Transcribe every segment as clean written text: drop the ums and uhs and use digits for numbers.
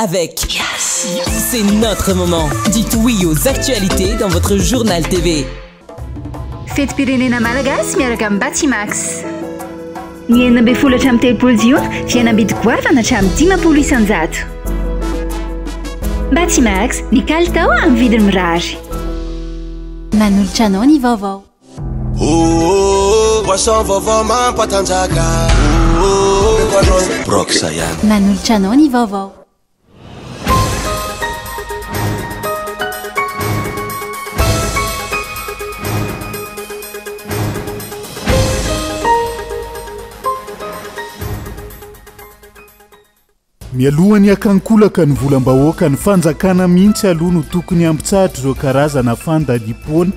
avec C'est notre moment. Dites oui aux actualités dans votre journal TV. Fety-pirenena malagasy miaraka amin'ny Batimax. Ny 12 hatramin'ny 13 jiona fihenam-bidy goavana hatramin'ny 10 isanjato. Batimax, ny kalitao amin'ny vidiny mirary. Manolotra anao ny vaovao. Poisson vaovao mampatanjaka. Broxa ihany. Manolotra anao ny vaovao. Mialohany akankolaka ny volam-bahoaka ny fanjakana mihitsy aloha no tokony ampitsahatra ireo karazana fandalipona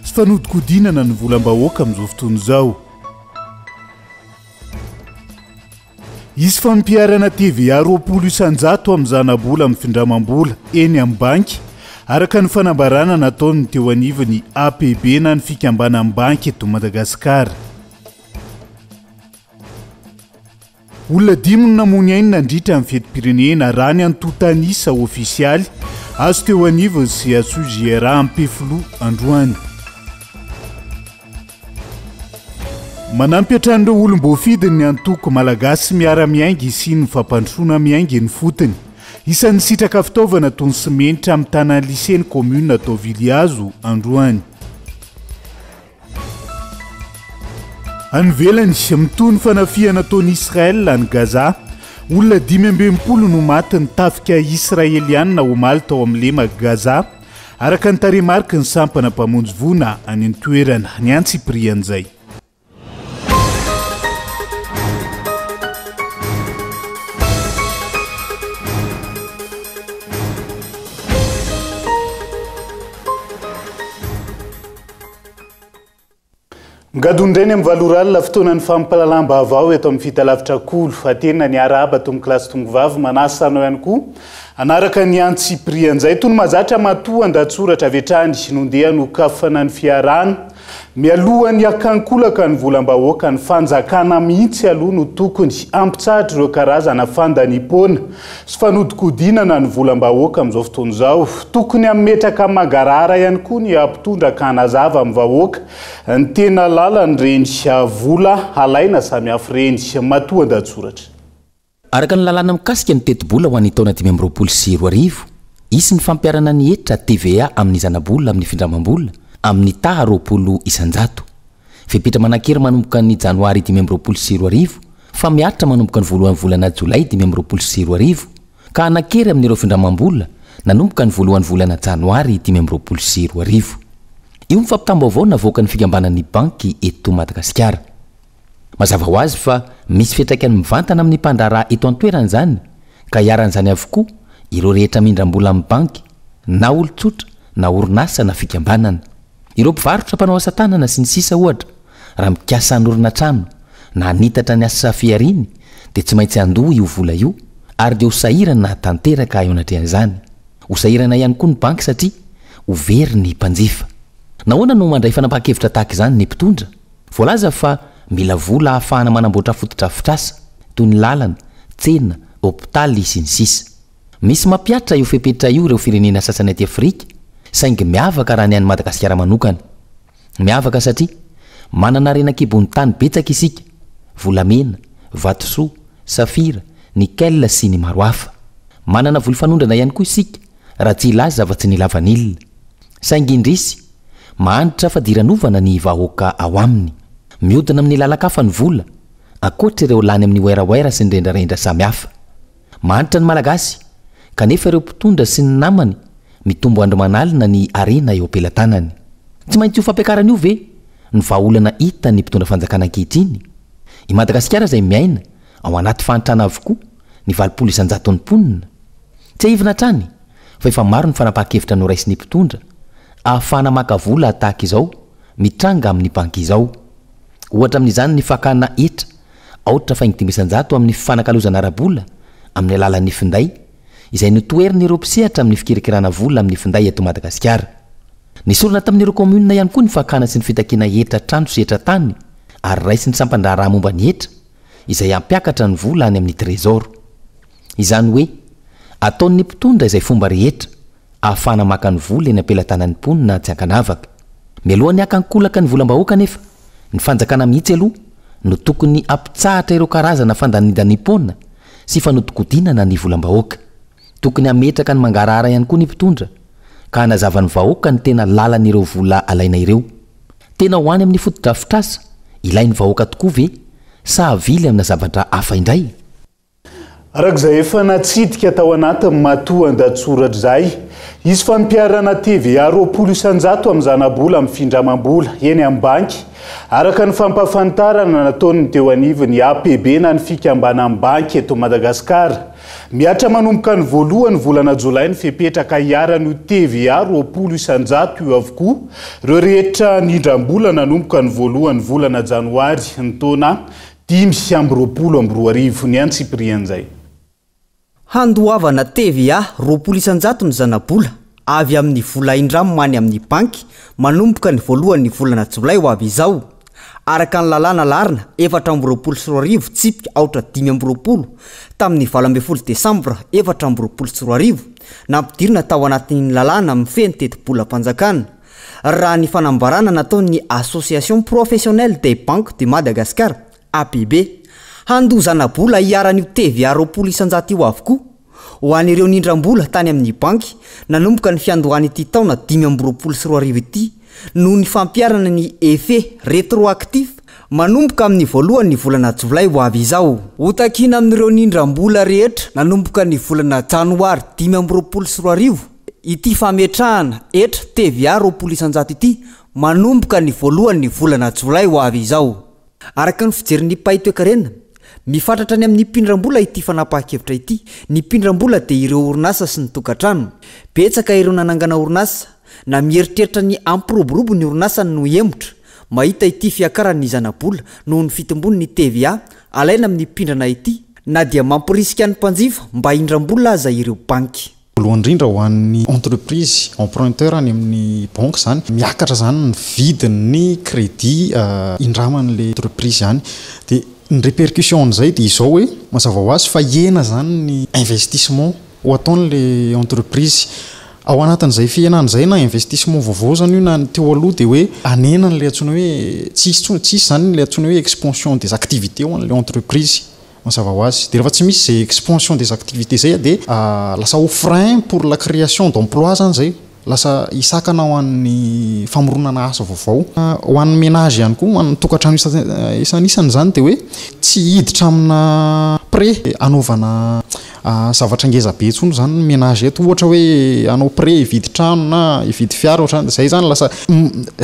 sy fanodikodinana ny volam-bahoaka amin'izao fotoana izao. Isy fampiarana TVA 20 isanjato amin'ny zanabola amin'ny findramam-bola eny amin'ny banky araka ny fanambarana nataony teo anivony APB na ny fikambanan'ny banky eto Madagasikara. Olona 5 namony ainy nandritra amin'ny fetim-pirenena raha ny antotanisa ofisialy azo teo anivony sy asogera ampefilo androany. Manampy hatrany olom-boafidiny ny antoko malagasy miara-miaingy sy ny fampandrosoana miaingy ny fotony. Isan'ny sitraka fitaovana toy ny simenitra amin'ny tanàna lyseeny commune atao Viliazo androany. Anvelany mitony fanafihana ataon'i Israel any Gaza, olona 520 no maty ny tafika Israeliana omaly tao amin'ny lema Gaza, araka ny taremarika ny sampana mpamonjy vona any an-toerana ny Antsiprian'izay. Ngadondreny amin'ny valoralina fotoanan'ny fampalalam-ba avao eto amin'ny fitalavitra kolo fa tena ny araba to amin'ny kilasy tongovavy manasa anao ihany koa anaraka ny Antsiprian'izay tony mazatra matoa ndatsoratra avetrany nondeha no kafana ny fiarana mialohany akankolaka ny volam-bahoaka ny fanjakana mihitsy aloha no tokony ampitsahatra ireo karazana fandanipona sy fanodikodinana ny volam-bahoaka amin'izao fotoana izao tokony ametraka magarara ihany koa ny ampitondra kanazava amin'ny vahoaka ny tena lalany reny vola alaina samy hafa reny matoa ndatsoratra. Araka ny lalàna mikasika ny teti-bola ho an'ny taona 2024 isy ny fampiarana ny hetra TVA amin'ny zanabola amin'ny findramam-bola amin'ny taha 20 isanjato. Fepetra manan-kery manomboka ny janoary 2024 fa miatra manomboka ny voalohan'ny volana jolay 2024 ka anan-kery amin'ireo findramam-bola nanomboka ny voalohan'ny volana janoary 2024. Io mifampitam-baovao navoaka ny fikambanan'ny banky eto Madagasikara. Mazava ho azy fa misy fiantraikany mivantana amin'ny mpandraharaha eto an-toerana izany ka hiaran'izany avokoa ireo rehetra mindram-bola amin'ny banky na olon-tsotra na orinasa na fikambanana. Ireo mpivarotra mpanao asa tanana sy ny sisa ohatra raha mikasa hanorina trano na hanitatra ny asa fiariny dia tsy maintsy andoha io vola io ary dia ho sahirana tanteraka eo anatrehan'izany. Ho sahirana ihany koa ny banky satria ho very ny mpanjifa. Nahoana no mandray fanapahan-kevitra tahaka izany ny mpitondra? Voalaza fa mila vola ahafahana manamboatra fotodrafitrasa toy ny lalana, tsena, hopitaly sy ny sisa. Misy mampiatra io fepetra io ireo firenena sasany aty Afrika saingy miavaka raha ny an'i Madagasikara manokana. Miavaka satria manana renan-kibony tany betsaka isika, volamena, vatosoa, safira, nikel sy ny maro hafa. Manana voly fanondrana ihany koa isika raha tsy ilaza afa-tsy ny lavanilina. Saingy indrisy mahanitra fa diranovana ny vahoaka ao aminy. Mihodina amin'ny lalakafa ny vola akoatra ireo lany amin'ny wairawaira sy ny rendrarendra samy hafa. Mahanitra ny malagasy kanefa ireo mpitondra sy ny namany mitombo andro manalina ny arena eo ampelantanany. Tsy maintsy ho fampiakarana io ve ny vahaolana hita ny mpitondra fanjakana ankehitriny? I Madagasikara izay miaina ao anaty fahantrana avokoa ny 20 isanjaton'ny mponina. Tsy ahivina hatrany fa efa maro ny fanapahan-kevitra noraisin'ny mpitondra ahafahana maka vola tahaka izao mitranga amin'ny banky izao. Ohatra amin'izany ny fakana hetra aotra faingitimy isanjato amin'ny fanakalozana ara-bola amin'ny alalan'ny finday izay notoeriny ireo mpisehatra amin'ny fikirikirana vola amin'ny finday eto Madagasikara. Nisorona tamin'ireo commune ihany koa ny fakana sy ny fitakiana hetra trano sy hetra tany ary raisy ny sampandraharaha momba ny hetra izay ampiakatra ny vola any amin'ny trésor. Izany hoe ataon'ny mpitondra izay fomba rehetra ahafana maka ny vola eny ampelantanan'ny mponina tsy ankanavaka mialohany akankolaka ny volam-bahoaka nefa ny fanjakana mihitsy aloha no tokony ampitsahatra ireo karazana fandanidany-ponina sy fanodikodinana ny volam-bahoaka tokony ametraka ny mangarahara ihany koa ny mpitondra ka hanazavany vahoaka ny tena lalan'ireo vola alaina ireo tena ho any amin'ny fotodrafitrasa ilainy vahoaka tokoa ve sa avily amina zavatra hafa indray arak'izay efa natsidika tao anatin'ny matoan-datsoratra izay izy fampiarana TVA 20% amin'izanabola amin'ny findramam-bola eny amin'ny banky araka ny fampafantarana nataony teo anivony APB na ny fikambana amin'ny banky eto Madagasikara miatra manomboka ny voalohany volana Jolay ny fepetraka hiaran'io TVA 20% io avokoa ireo rehetra nindram-bola nanomboka ny voalohany volana Janoary ny taona 2022 ny antsiprian'izay handoavana TVA 20% ny zanabola avy amin'ny vola indramo many amin'ny banky manomboka ny voalohany volana Jolay ho avy izao araka ny lalàna larina 420 tsipika 520 tamin'ny 12 Desambra 420 nampidirina tao anatin'ny lalàna mifeny teti-bola-panjakana raha ny fanambarana nataon'ny Association Professionnelle des Banques de Madagascar APB handozana bola hiaran'io TVA 20% io avokoa ho an'ireo nindram-bola tany amin'ny banky nanomboka ny fiandohany ity taona 2022 ity noho ny fampiarana ny effet rétroactif manomboka amin'ny voalohany volana Jolay ho avy izao hotakina amin'ireo nindram-bola rehetra nanomboka ny volana Janoary 2022 ity fametrahana etra TVA 20% ity manomboka ny voalohany volana Jolay ho avy izao araka ny fijerin'ny Paitoekarena mifatratra ny amin'ny mpindram-bola ity fanapahan-kevitra ity ny mpindram-bola dia ireo orinasa sy ny tokantrano betsaka ireo nanangana orinasa na mieritreritra ny ampiroborobo ny orinasa no emotra mahita ity fiakarany zanabola noho ny fitombony ny TVA alaina amin'ny mpindrana ity na dia mampirisika ny mpanjifa mba hindram-bola aza ireo banky voalohany indrindra ho an'ny entreprise emprunteur any amin'ny banque zany miakatra zany ny vidin'ny crédit indraman'le entreprise zany dia ny répercussion zay dia izao hoe mazava ho azy fa ena zany ny investissement ho ataon'le entreprise ao anatin'izay fienan'izay na investissement vaovao zany io na teo aloha dia hoe anena n'le antsoina hoe tsisy zany le antsoina hoe expansion des activités ho an'le entreprise mazava ho azy dia rehefa tsy misy zay expansion des activités zay dia lasa au frein pour la création d'emploi zany zay lasa isakana ho an'ny famoronana asa vaovao ho an'ny ménage ihany koa ho an'ny tokantrano isan'isany zany dia hoe tsy hiditra amina pré anaovana zavatra ngeza be tsony zany ménage eto ohatra hoe anao pré hividy trano na hividy fiara ohatrany zay zany lasa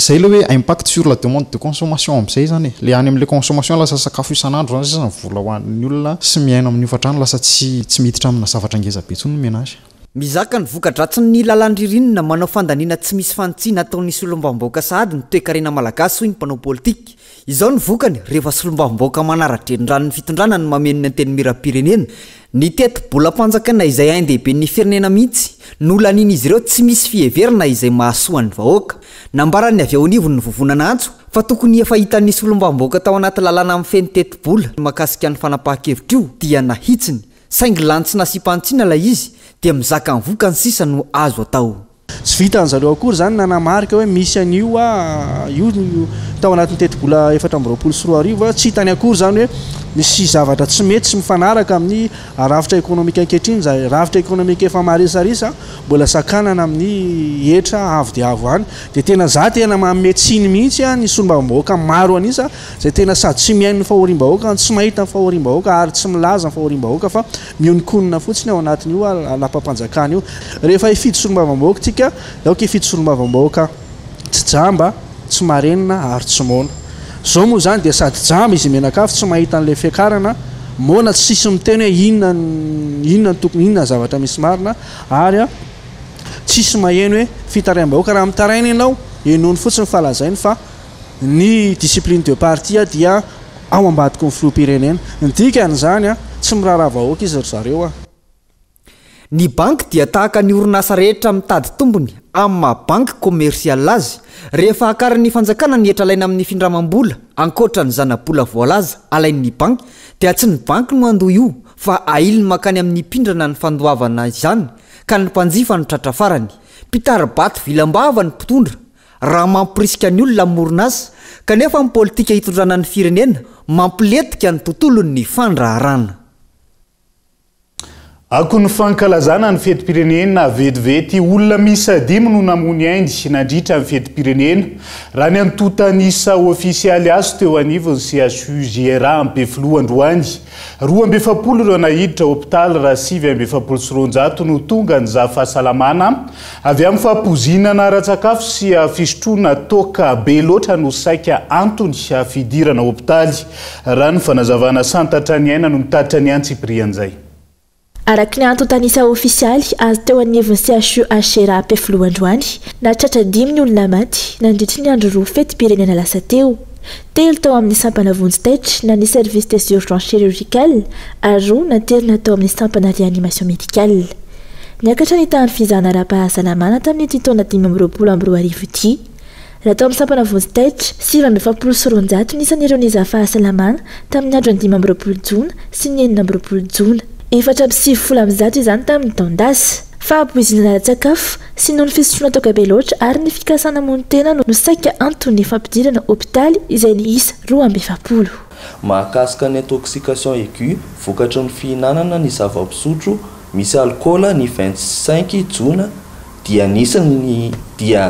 zay le hoe impact sur la demande de consommation amin'izay zany le any amin'le consommation lasa sakafo isan'andro zany zany vola ho an'ny olona sy miaina amin'ny ofatrano lasa tsy miditra amina zavatra ngeza be tsony ménage mizaka ny vokadratsiny ny lalandririnina manao fandaniana tsy misy fantsiana ataon'ny solombavambaoka sahady ny toe-karena malagasy hoy ny mpanao politika izao ny vokany rehefa solombavambaoka manara-drenindranony fitondrana ny mamenony anteny miram-pirenena ny teti-bola-panjakana izay aindehibe ny firenena mihitsy nolaniny izy ireo tsy misy fiheverina izay mahasoan'ny vahoaka nambarany avy ao anivony ny vovonana antso fa tokony efa hitan'ny solombavambaoka tao anaty lalàna amin'ny feny teti-bola makasika ny fanapahan-kevitra io dia nahitsiny saingy lantsina sy pantsiana la izy dia mizaka ny vokany sisa no azo atao tsy vitan'ny zareo akory zany nanamarika hoe misy an'io io tao anatin'ny teti-bola 420 tsy hitany akory zany hoe misy zavatra tsy mety sy mifanaraka amin'ny rafitra ekonomika ankehitriny zay rafitra ekonomika efa maharisarisa mbola sakanana amin'ny hetra avo dia avo any dia tena za tena mametsiny mihitsy ny solombavambahoaka maro anisa zay tena sady tsy miaino ny fahorim-bahoaka tsy mahita ny fahorim-bahoaka ary tsy milaza ny fahorim-bahoaka fa mionkonina fotsiny ao anatin'io alapa-panjakana io rehefa hifidy solombavambahoaka tsika daoka hifidy solombavambahoaka tsy jamba tsy marenina ary tsy mona zao moa zany dia sady jamba izy menakafo tsy mahita an'le fiakarana mona tsy sisy miteny hoe inona tokony inona zavatra misy marina ary tsisy maheno hoe fitaraim-bahoaka raha mitaraina ianao enony fotsiny falazainy fa ny discipline de parti dia ao ambadiko ny filoham-pirenena ndikan'izany tsy miraharaha vahoaka izy zareo ny banky dia tahaka ny orinasa rehetra mitady tombony amin'ny maha-banky commercial azy rehefa akarany fanjakana ny etra alaina amin'ny findramam-bola ankoatra ny zana-bola voalaza alain'ny banky dia tsy ny banky no andoha io fa ailony makany amin'ny pindrana ny fandoavana izany ka ny mpanjifa ny tratra farany pitarabato vilambava ny mpitondra raha mampirisika ny olona morona azy kanefa ny politika hitondrana ny firenena mampiletika ny tontolony fandraharana. Ako ny fankalazana ny fetim-pirenena vetivety olona misa 5 no namony aindy nandritra ny fetim-pirenena raha ny antotanisa ofisialy azo teo anivony CHUGRA Ampefiloha Androany 270 ireo nahiditra hôpitaly raha 770 no tonga ny fahasalamana avy amin'ny fampozinana ara-tsakafo sy fisotroana toka be loatra no saika antony fidirana hôpitaly raha ny fanazavana santatra ny aina no mitatitra ny antsiprian'izay. Araka ny antontanisa ofisialy azo teo anivony CHUGRA Ampefiloha Androany nahatratra 5 ny olona maty nandritra ny andro roa fetim-pirenena lasa teo. 3 tao amin'ny sampana vonjy-taitra na ny service des urgences chirurgicales ary 2 naterina tao amin'ny sampana réanimation médicale. Niakatra ny tahan'ny fizahana ara-pahasalamana tamin'ny taona 2022 ity. Raha tao amin'ny sampana vonjy-taitra 770 nisan'ireo niza fahasalamana tamin'ny andro 15 jona sy ny 14 jona. 470 izany tamin'ny taondasa fa ampoizinana ara-tsakafo sy noho ny fisotroana toka be loatra ary ny fikasana mony tena no saika antony fampidirana hôpitaly izay ny isa 270. Mahakasika ny intoxication aiguë vokatry ny fihinanana ny zava-pisotro misy alkôla ny 25 jona dia nisy dia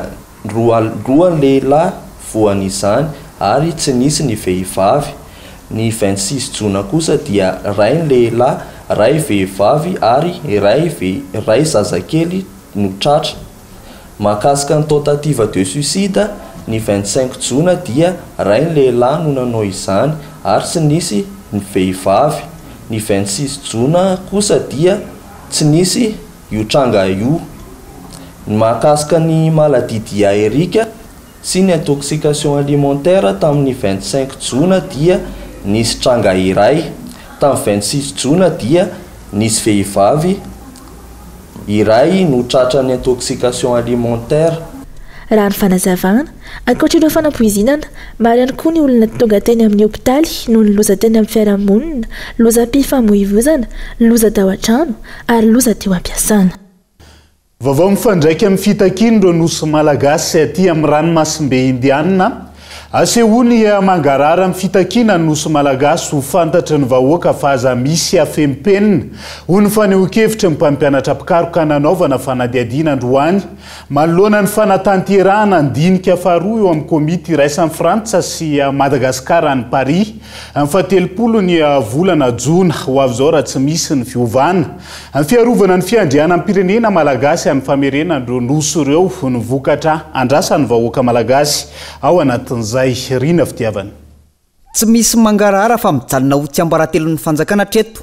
roa lehilahy voan'izany ary tsy nisy ny vehivavy. Ny 26 jona kosa dia ray lehilahy ray vehivavy ary ray zazakely no tratra. Mahakasika ny tentative de suicide ny 25 jona dia ray lehilahy no nanao izany ary tsy nisy ny vehivavy. Ny 26 jona kosa dia tsy nisy io tranga io. Mahakasika ny maladie diarrhéique sy ny intoxication alimentaire tamin'ny 25 jona dia nisy tranga iray. Tamin'ny 26 jona dia nisy vehivavy iray no tratra ny intoxication alimentaire. Raha ny fanazavana ankoatr'ireo fanampoizinana maro ihany koa ny olona tonga teny amin'ny hôpitaly noho ny loza teny amin'ny fiarahamonina, lozam-pifamoivoizana, loza tao an-trano ary loza teo am-piasana. Vaovao mifandraika amin'ny fitakiana ireo nosy malagasy aty amin'ny ranomasimbe indianina asehoany mangarara amin'ny fitakiana ny nosy malagasy ho fantatry ny vahoaka fa aza misy afempenina ho ny fanehoan-kevitra ny mpampianatra pikaroka nanaovana fanadiadiana androany manoloana ny fanatanterahana ndinika faharoa eo amin'ny komity iraisan'ny Frantsa sy Madagasikara any Paris amin'ny 17 ny volana jona ho avy izao raha tsy misy ny fiovana amin'ny fiarovana ny fiandriana amin'ny pirenena malagasy amin'ny famerenan'ireo nosy ireo ny vokatra andrasan'ny vahoaka malagasy ao anatin'izay rina fitiavana. Tsy misy mangarahara fa mijalona ho tsiambaratelon'ny fanjakana treto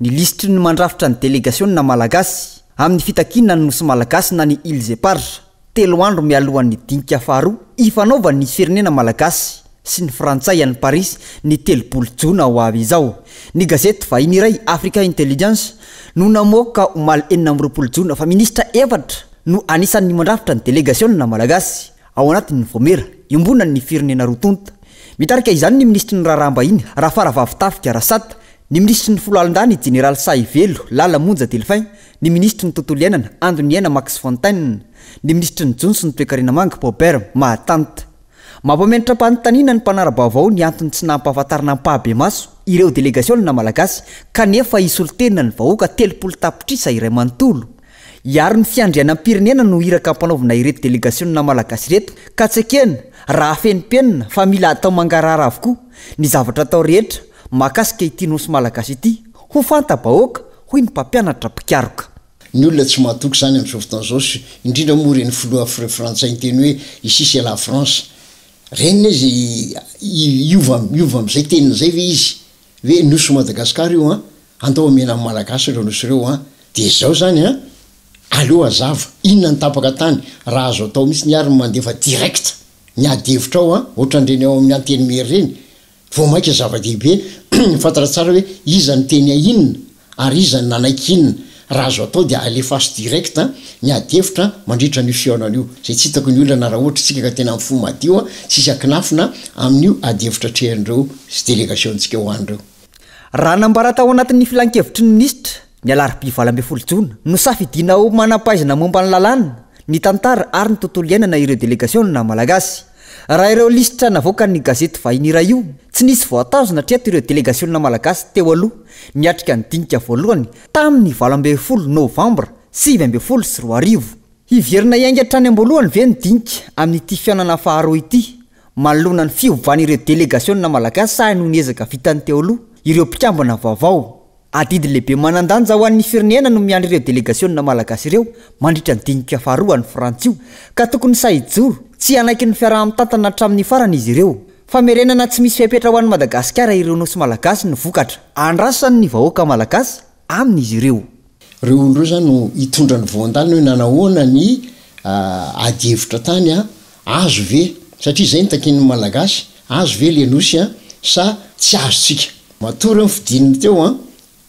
ny listry ny mandrafitra ny délégationna malagasy amin'ny fitakiana ny nosy malagasy na ny Îles Éparses 3 andro mialohan'ny dinika faharoa ifanaovany ny firenena malagasy sy ny frantsay any Paris ny 30 jona ho avy izao. Ny gazety vahiny iray Africa Intelligence no namoaka omaly 20 jona fa ministra efatra no anisan'ny mandrafitra ny délégationna malagasy ao anatin'ny vomera iombonany ny firenena rotonta. Mitarika izany ny ministry ny raharaham-bahiny Rafaravavitafika Rasata, ny ministry ny foloalindany Général Saivelo Lala Monja Delphin, ny ministry ny tontolo iainana Andoniana Max Fontaine, ny ministry ny Johnson Toekarena Manga Bobert Mahatanta. Mampamentra mpanontaniana ny mpanara-baovao ny antony tsy nampahafantarana ampahabe maso ireo délégationna malagasy kanefa isolotena ny vahoaka 30 tapitrisa iray manontolo. Iaro ny fiandriana am-pirenena no iraka ampanaovina ireto délégationna malagasy reto ka tsy ekena raha fenimpenina fa mila atao mangarahara avokoa ny zavatra atao rehetra mahakasika ity nosy malagasy ity ho fanta-bahoaka hoy ny mpampianatra pikaroka. Ny olona tsy mahatoky zany amin'izao fotoana izao sy indrindra moa reny filoha frantsay ny teny hoe ici c'est la France reny izy iova amin'izay tenina zay ve izy hoe nosy Madagasikara io andao amena amin'ny malagasy ireo nosy ireo dia zao zany aleo azava inona ny tapaka tany raha azo atao misy ny ary mandefa direct ny adevitra ao ohatrandreny ao amin'ny anteny mery reny vao maika zava-dehibe fantatra tsara hoe iza ny teny inona ary iza ny nanaiky inona raha azo atao dia alefasy direct ny adevitra mandritra ny fiaonana io zay tsy hitako ny olana raha ohatra tsika ka tena amin'ny fo madio tsisy akinafina amin'io adevitra trehan'ireo sy délégation-tsika ho an'ireo. raha nambara tao anatin'ny filan-kevitry ny minisitra ny alarobia 20 jona no safidina ho manam-pahaizana momba ny lalàna ny tantara ary ny tontolo iainana ireo délégationna malagasy raha ireo lisitra navoaka ny gazety vahiny iray io tsy nisy voatazona treto ireo délégationna malagasy teo aloha niatrika ny dinika voalohany tamin'ny 20 novambra 2024 hiverina iainga trany amboalohany ve ny dinika amin'ity fiainana faharoa ity manoloana ny fiovana ireo délégationna malagasy sahy no niezaka vitany teo aloha ireo mpikambana vaovao adidy lehibe manandanja ho an'ny firenena no miandry ireo délégationna malagasy ireo mandritra ny dinika faharoa ny frantio ka tokony sahijoro tsy anaiky ny fiaraha-mitantana hatramin'ny farany izy ireo famerenana tsy misy fiapetra ho an'ny madagasikara ireo nosy malagasy no vokatra andrasany ny vahoaka malagasy amin'izy ireo reo olondreo zany no hitondra ny voandalina hoe nanahoana ny ady hevitra tany azo ve satria zay nitakin'ny malagasy azo ve le nosy sa tsy azotsika matory ny fidininy teo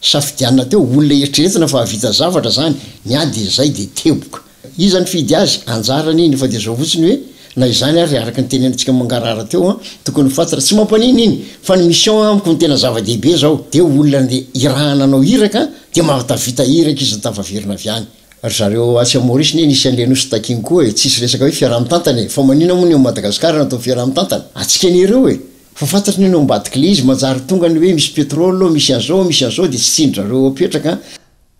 safidianina teo olona eritreretina fa havita zavatra zany ny ady zay de teboka izany fidy azy anjarany iny fa de zao fotsiny hoe na izany ary araka ny tenenantsika mangarara teo tokony fatara tsy mampaniny iny fa ny mission amiko ny tena zava-dehibe zao de olona de irahana anao iraka de mahatavita iraka izy tafaverina avy any ary zareo atsy Maurice ny isan'le nosy takiny koa tsisy resaka hoe fiaraha-mitantana fa manina moa ny Madagasikara natao fiaraha-mitantana atsika nireo fa fantatry ny ambadiky le izy manjary tonga ny hoe misy pétrole misy an'zao de tsy tsindrareo apetraka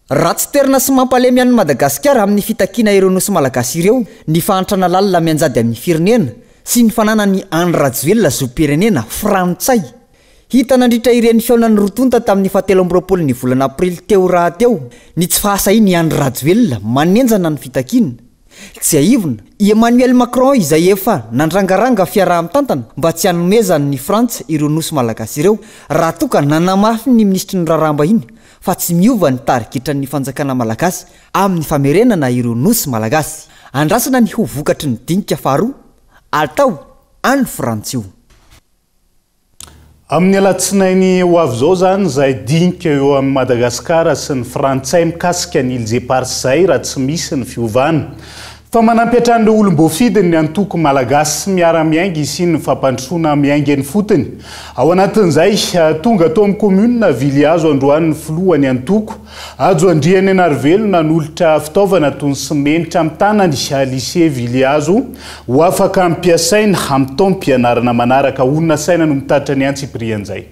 raha tsy terina sy mampalemy an'ny Madagasikara amin'ny fitakiana ireo nosy malagasy ireo ny fahantrana lalina mianjady amin'ny firenena sy ny fananany Andry Rajoelina zoom-pirenena frantsay hita nandritra ireny feonany rotonta tamin'ny 17 ny volana aprily teo raha teo ny tsy fahasahiny Andry Rajoelina manenjana ny fitakiana tsy aivona Emmanuel Macron izay efa nandrangaranga fiaraha-mitantana mba tsy hanomezany ny Frantsa ireo nosy malagasy ireo raha toka nanamafy ny ministry ny raramba iny fa tsy miova ny tarikitran'ny fanjakana malagasy amin'ny famerenana ireo nosy malagasy andrasana ny ho vokatry ny dinika faharoa atao any Frantsa io amin'ny alatsinainy ho avy zao zany zay dinika eo amin'ny Madagasikara sy ny frantsay mikasika ny Îles Éparses zay raha tsy misy ny fiovana fa manampy hatrany olom-boafidiny ny antoko malagasy miara-miainga isiny ny fampandrosoana miainga ny fotony ao anatin'izay tonga atao amin'ny commune Viliazo androany ny filohany antoko ajo andriany Anarivelo nanolotra fitaovana toy ny simenitra amin'ny tanany lycée Viliazo ho afaka ampiasaina amin'ny taom-pianarana manaraka onona saina no mitatitra ny antsiprian'izay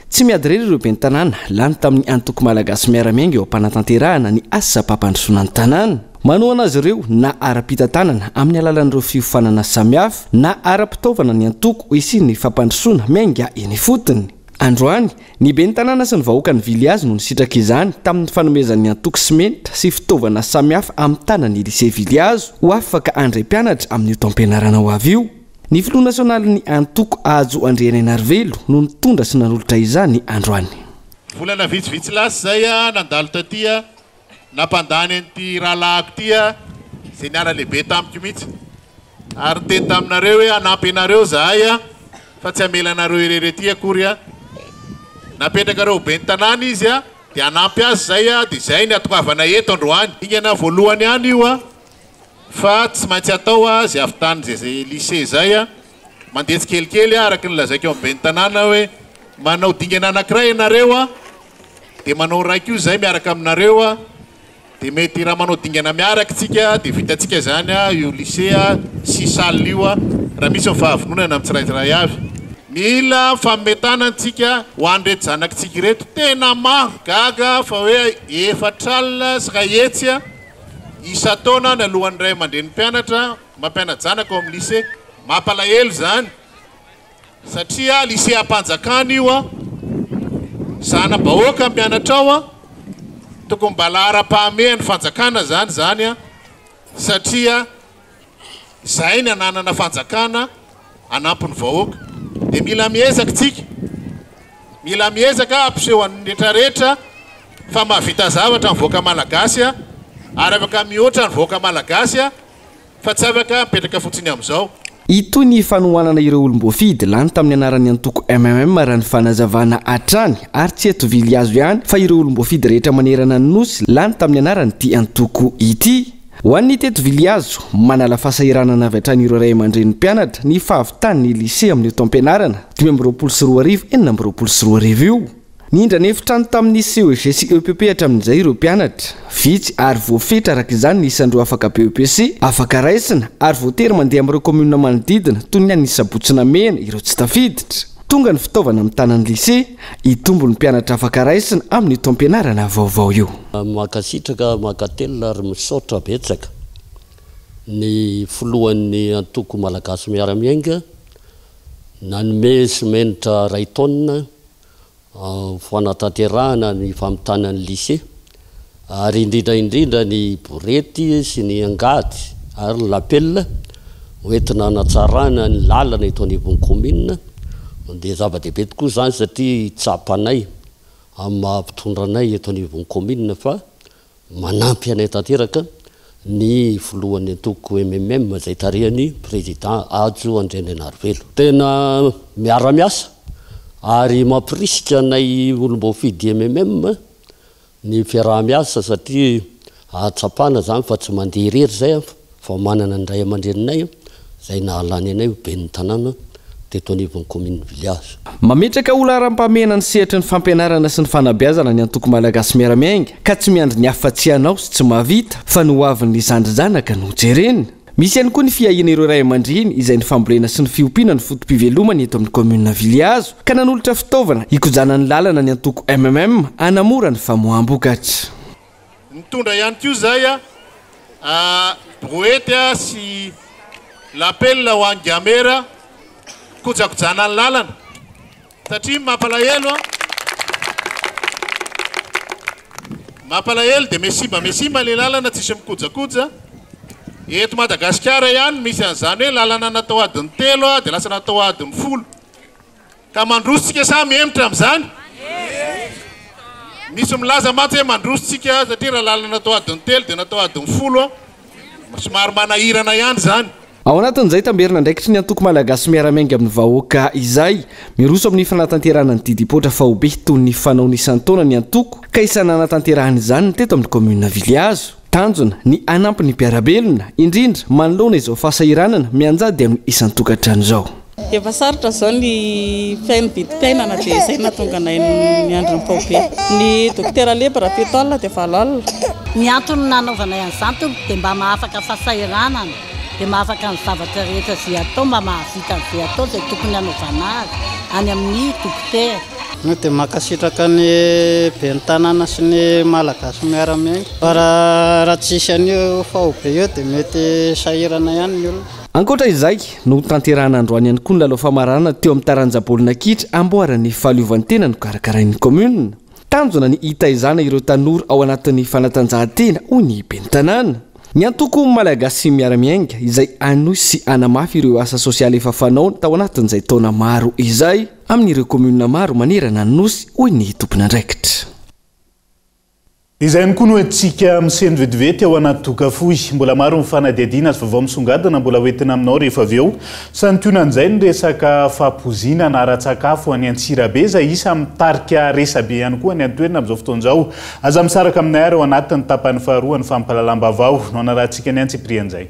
tsy miadirery ireo ben'ny tanàna lany tamin'ny antoko malagasy miara-miainga eo ampanantanterahana ny asa pampandrosoana ny tanàna manao anazy ireo na ara-pitantanana amin'ny alalan'ireo fiofanana samihafa na ara-pitaovana ny antoko isy ny fampandrosoana miainga eny fotony androany ny ben'ny tanàna sy ny vahoaka ny Viliazo no nisitraka izany tamin'ny fanomezan'ny antoko simenitra sy fitaovana samihafa amin'ny tanany lycée Viliazo ho afaka andrem-pianatra amin'ny taom-pianarana ho avy io ny filoha nasionaly ny antoko ajo andriany Anarivelo no nitondra sy nanolotra izany androany volana vitsivitsy lasy zay nandalo tatya nampandany an'ity rahalahako ty zay niara lehibe tamiko mihitsy ary teny taminareo hoe anampy anareo zahay fa tsy amelanareo irery ty akory napetraka reo ben'ny tanàna izy de anampy azy zay de zay ny atoavana eto androany ingana voalohany any io fa tsy maintsy atao zay avitany zay lycée zay mandeha tsikelikely araky ny lazaiko amin'ny ben'ny tanàna hoe manao dingana anankiray ianareo de manao raiky io zay miaraka aminareo de mety raha manao dingana miaraka tsika de vitatsika zany io lycée sy salle io raha misy fahavononana amin'ny tsirairay avy mila fametana antsika ho andreto zanakitsika reto tena gaga fa hoe efatralina sy raetsy isa-taona ny alohan'ny ray aman-dren'ny mpianatra mampianatra zanaka ao amin'ny lycée mampalahelo zany satria lycée ampanjakana io zana-bahoaka mianatra ao tokony mba lahara-pahamehany fanjakana zany satria zay ny ananana fanjakana anampy ny vahoaka de mila miezaka tsika mila miezaka ampiseho an'ny rehetrarehetra fa mahavita zavatra ny voaka malagasy ary afaka mihoatra ny voaka malagasy fa tsy afaka mipetraka fotsiny amin'izao ito ny fanohanana ireo olom-boafidy lany tamin'ny anaran'ny antoko MMM raha ny fanazavana atrany ary tsy eto Viliazo ihany fa ireo olom-boafidy rehetra manerana ny nosy lany tamin'ny anarany ty antoko ity ho an'ny teto Viliazo manala fahasahiranana avy hatrany ireo ray aman-dren'ny mpianatra ny fahavitany ny lycée amin'ny taom-pianarana 2024 io ny indra nefitrano tamin'ny CEG sy EPP hatramin'izay ireo mpianatra vitsy ary voafetra araka izany ny isandreo afaka BEPC afaka raisina ary voatery mandeha amin'ireo komuna manodidina toy ny any Sabotsina Mena ireo tsy tafiditra tonga ny fitaovana amin'ny tanan'ny lycée hitombo ny mpianatra afaka raisina amin'ny taom-pianarana vaovao io makasitraka makatelina ary misaotra betsaka ny foloan'ny antoko malagasy miaramiainga nanome simenitra ray taonina fanatanterahana ny famitana ny lycée ary indrindra ny borety sy ny angady ary ny lapelina hoentina natsarana ny lalana eto anivon'ny commune dia zava-dehibe tokoa zany satria tsapanay amin'ny mahampitondranay eto anivon'ny commune fa manampy anay tanteraka ny foloan'ny antoko MMM zay tarihany président Ajo Andrianarivelo tena miara-miasa ary mampirisika anay olom-boafidy MMM ny fiaraha-miasa satria atsapana zany fa tsy mandeha irery zay fa manana ny ray aman-dreninay zay nahalany anay ben'ny tanàna teto anivon'ny commune Village mametraka olo aram-pamena ny sehatra ny fampianarana sy ny fanabeazana ny antoko malagasy miaramiainga ka tsy miandry ny afa-tsy anao sy tsy mahavita fa no avin'ny zandry-zanaka no jerena misy ihany koa ny fiahiana ireo ray aman-dreny izay ny fambolena sy ny fiompiana ny fotom-pivelomany eto amin'ny commune Village ka nanolotra fitaovana hikojana ny lalana ny antoko MMM anamora ny famoaham-bokatra mitondra ihany koa zay broety sy lapel ho an'ny gamera kojakojana ny lalana satria mampalahelo dia mesimba le lalana tsisy mikojakoja eto Madagasikara ihany misy an'izany hoe lalana natao adiny 3 dia lasa natao adiny 10 ka mandrositsika sa mihemitra amin'izany misy milaza matsy hoe mandrositsika satria raha lalana natao adiny 3 dia natao adiny 10 somary manahirana ihany zany ao anatin'izay tamberina ndraikitry ny antoko malagasy miaramiainga amin'ny vahoaka izay miroso amin'ny fanatanterahana ny didipotra fahobe toy ny fanao nisan-taona ny antoko ka isananatanterahana izany teto amin'ny commune Village tanjona ny anampy ny mpiarabelona indrindra manoloana izao fahasahiranana mianjady amin'ny isan-tokantrano izao efa sarotra zao ny fiain'ny vidim-piainana dia izay natonga anay miandro ny paobe ny dokotera Lebra Pétole dia valolona ny antony nanaovanay an'izany dia mba mahafaka fahasahiranana dia mahafaka ny zavatra rehetra zay atao mba mahavita zay atao zay tokony hanaovana azy any amin'ny dokotera dia makasitraka ny ben'ny tanàna sy ny malagasy miaramiainga fa raha tsisy an'io fahobe io dia mety sahirana ihany ny olona ankoatra izay no tanterahana androany ihany koa ny lalao famarana teo amin'ny taranjabolina kitra amboarany fahaleovan'ny tena no karakarain'ny commune tanjona ny hita izana ireo tanora ao anatin'ny fanatanjahantena hoy ny ben'ny tanàna ny antoko malagasy miaramiainga izay anoy sy anamafy ireo asa sosialy efa fanao tao anatin'izay taona maro izay amin'ireo commune maro manerana ny nosy hoy ny tompona andraikitra izay koa no antsika miseny vetivety ao anaty dokafohy mbola maro mifanadihadiana sy vaovao misongadina mbola hoentina aminao rehefa avy eo santionan'izay ny resaka fampozina na ara-tsakafo any Antsirabe izay isa mitarika resabe ihany koa ny antoerina amin'izao fotoan'izao aza misaraka aminay ary ao anatin'ny tapany faharoa ny fampalalam-bavao no anarahantsika ny antsiprian'izay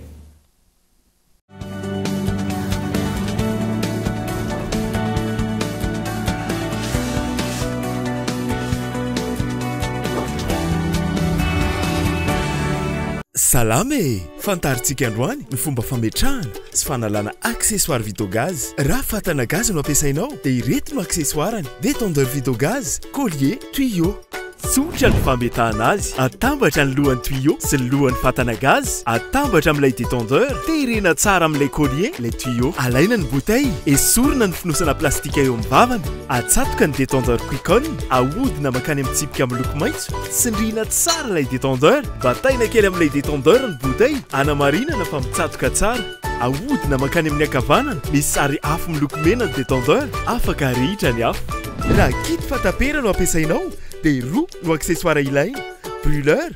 Salama e! Fantaritsika androany ny fomba fametrahana sy fanalana accessoire Vitogaz. Raha fatana gaz no ampiasainao dia ireto no accessoireny: détendeur Vitogaz, collier, tuyau. Tsotra ny fametahana azy, atambatra ny lohan'ny tuyau sy ny lohan'ny fatana gaz, atambatra amin'ilay détendeur, terena tsara amin'ilay collier, ilay tuyau. Alaina ny bouteille, esorina ny finosana plastika eo amin'ny vavany, atsatoka ny détendeur Quickon, ahodina makany amin'ny tsipika amin'ny loko maitso, sindriana tsara ilay détendeur, bataina kely amin'ilay détendeur ny bouteille, anamarinana fa mitsatoka tsara. Ahodina makany amin'ny ankavanana, misy sary afo miloko mena ny détendeur, afaka arehitra ny afo. Raha kit fatapera no ampiasainao dia roa no accessoire ilaina: brûleur,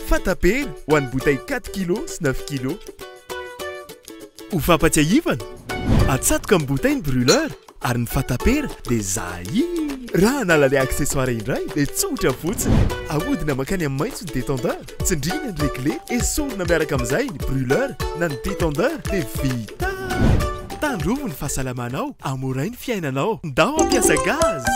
fatapera ho an'ny bouteille 4 kg sy 9 kg. Ho fampatsiahivana, atsatoka amin'ny bouteille ny brûleur ary ny fatapera dia zahy. Raha nala ilay accessoire indray dia tsotra fotsiny. Ahodina makany amin'ny maitso ny détendeur, tsindriana ny réglé, esorina miaraka amin'izay ny brûleur na ny détendeur dia vita. Tandrovo ny fahasalamanao, amoray ny fiainanao. Ndao ampiasa gaz.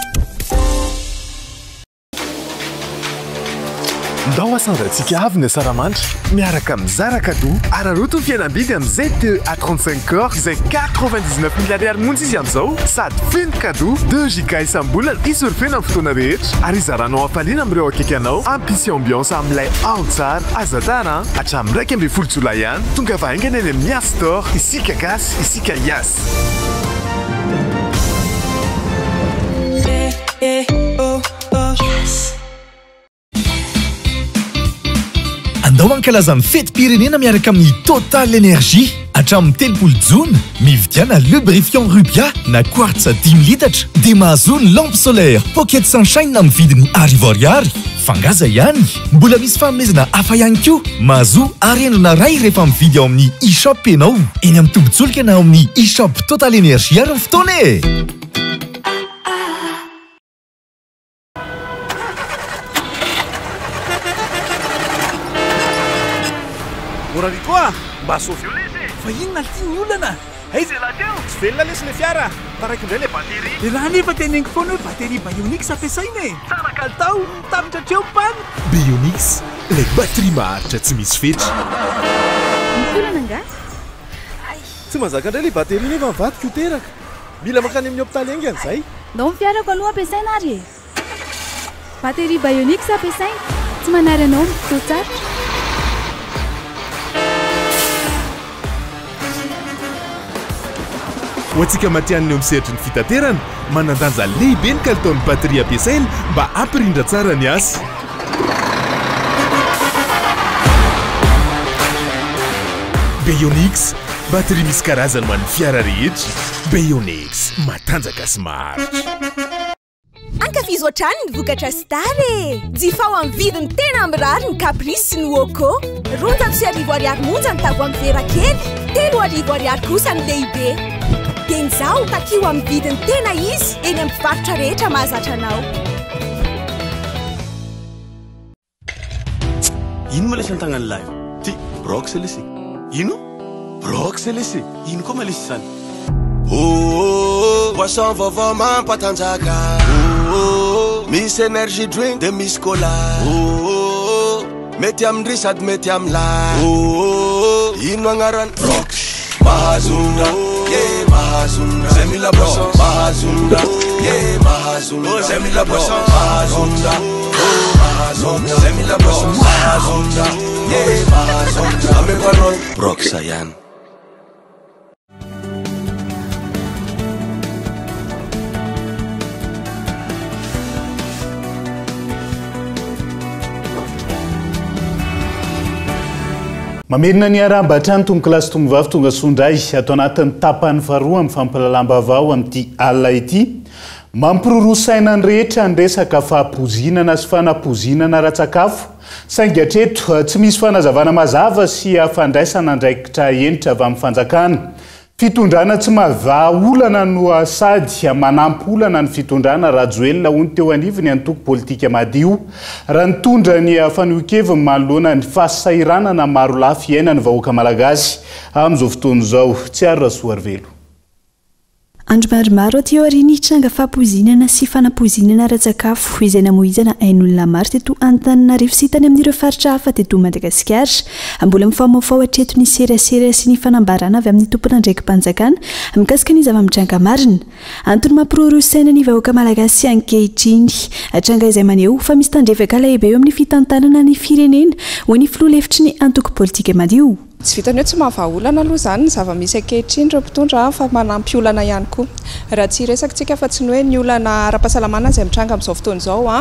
ndao asandratsika avy ny saramanitra miaraka mizara kado araroto ny fianambidy amin'ny ZTE à 35 corps izay 99 000 ariary monja izy amin'izao sady feno kado 2 giga isam-bolana isorofena amin'ny fotoana rehetra ary izaranao hafaliana amin'ireo akaiky anao ampisy ambiance amin'ilay ao tsara azatara hatramin'ny 1 jolay ihany tonga vahaingana eny amin'ny Astor isika gasy isika yasy andao ankalazany fety-pirenena miaraka amin'ny Total Énergie hatramin'ny 30 jona mividiana lubrifiant Rubia na quartz 10 litatra dia mahazo lampe solaire Pocket Sunshine amin'ny vidiny ariary fangaza ihany mbola misy fanomezana hafa ihany koa mahazo arendrina ray rehefa mividy ao amin'ny e-shop enao eny amin'ny tobin-tsolika na ao amin'ny e-shop Total Énergie ary ny fotoana e Morani koa mba sofio lesy fa inona tiany olana aiza lahateo tsy velona lesy le fiara taraiky indray le batterie raha nefa teneniko foana hoe batterie Bionix ampiasaina e tsara kalitao tapitra hatreo mpany Bionix ilay batterie maharitra tsy misy fetra olana nga tsy mahazaka indray le batterie nefa mivadika ho teraka mila makany amin'ny hôpitaly aingana izay ndao ny fiarako aloha ampiasaina ary e batterie Bionix ampiasaina tsy manary anao mitoto tsara ho antsika matianiny eo misehatry ny fitaterana manandanja lehibe ny kalitaon'ny batterie ampiasaina mba ampirindra tsara ny asa Bionix batterie misy karazany ho an'ny fiara rehetra Bionix matanjaka sy maharitra ankafizo hatrany ny vokatra Star e jifao amin'ny vidiny tena mirary ny Caprice sy ny Woko 200 ariary monja ny tavoahangy vera kely 300 ariary kosa ny lehibe dia nizao takio amin'ny vidiny tena izy eny amin'ny mpivarotra rehetra mahazatra anao ino malesy an-tagnany lahy ty brox lesy ino brox lesy ino koa malesy izany boisson vaovao mampatanjaka misy energy drink de misy cola mety amindry sady mety amilay ino agnarany brox mahazonga mahazonga zay mila boisson mahazonga mahazonga zay mila boisson mahazonga mahazonga zay mila boisson mahazonga mahazonga amepanol brox ihany Mamerina ny aramba hatrany tonga kilasy tombovavy tonga sondray atao anatin'ny tapany faharoa amin'ny fampalalam-bavao amin'ity alina ity mampirorosaina ny rehetra ny resaka fahapozinana sy fanapozinana ara-tsakafo saingy hatreto tsy misy fanazavana mazava sy fandraisana ndraikitra enitra avy amin'ny fanjakana fitondrana tsy mavaolana no sady manampy olana ny fitondrana rajoelona hony teo anivony antoko politika madio raha nitondra ny fanehoan-keviny manoloana ny fahasairanana maro lafy iainany vahoaka malagasy amin'izao fotoana izao tsy ary rasoa arivelo andro maromaro aty aoriana hitranga fahapozinana sy fanapozinana ara-tsakafo izay namoizana ain'olona maro teto Antananarivo sy tany amin'ireo faritra hafa teto Madagasikara mbola mifamoafao hatreto ny serasera sy ny fanambarana avy amin'ny tompona ndraikim-panjakana mikasika ny zava-mitranga marina antony mampirorosaina ny vahoaka malagasy ankehitriny tranga izay maneho fa misy tandrevaka lehibe eo amin'ny fitantanana ny firenena ho ny filoha lefitry ny antoko politika madio tsy vitany hoe tsy mahavaolana aloha zany ny zava-misy ankehitriny ireo mpitondra fa manampy olana ihany koa raha tsy resakantsika fa tsy ny hoe ny olana ara-pahasalamana izay mitranga amin'izao fotoana izao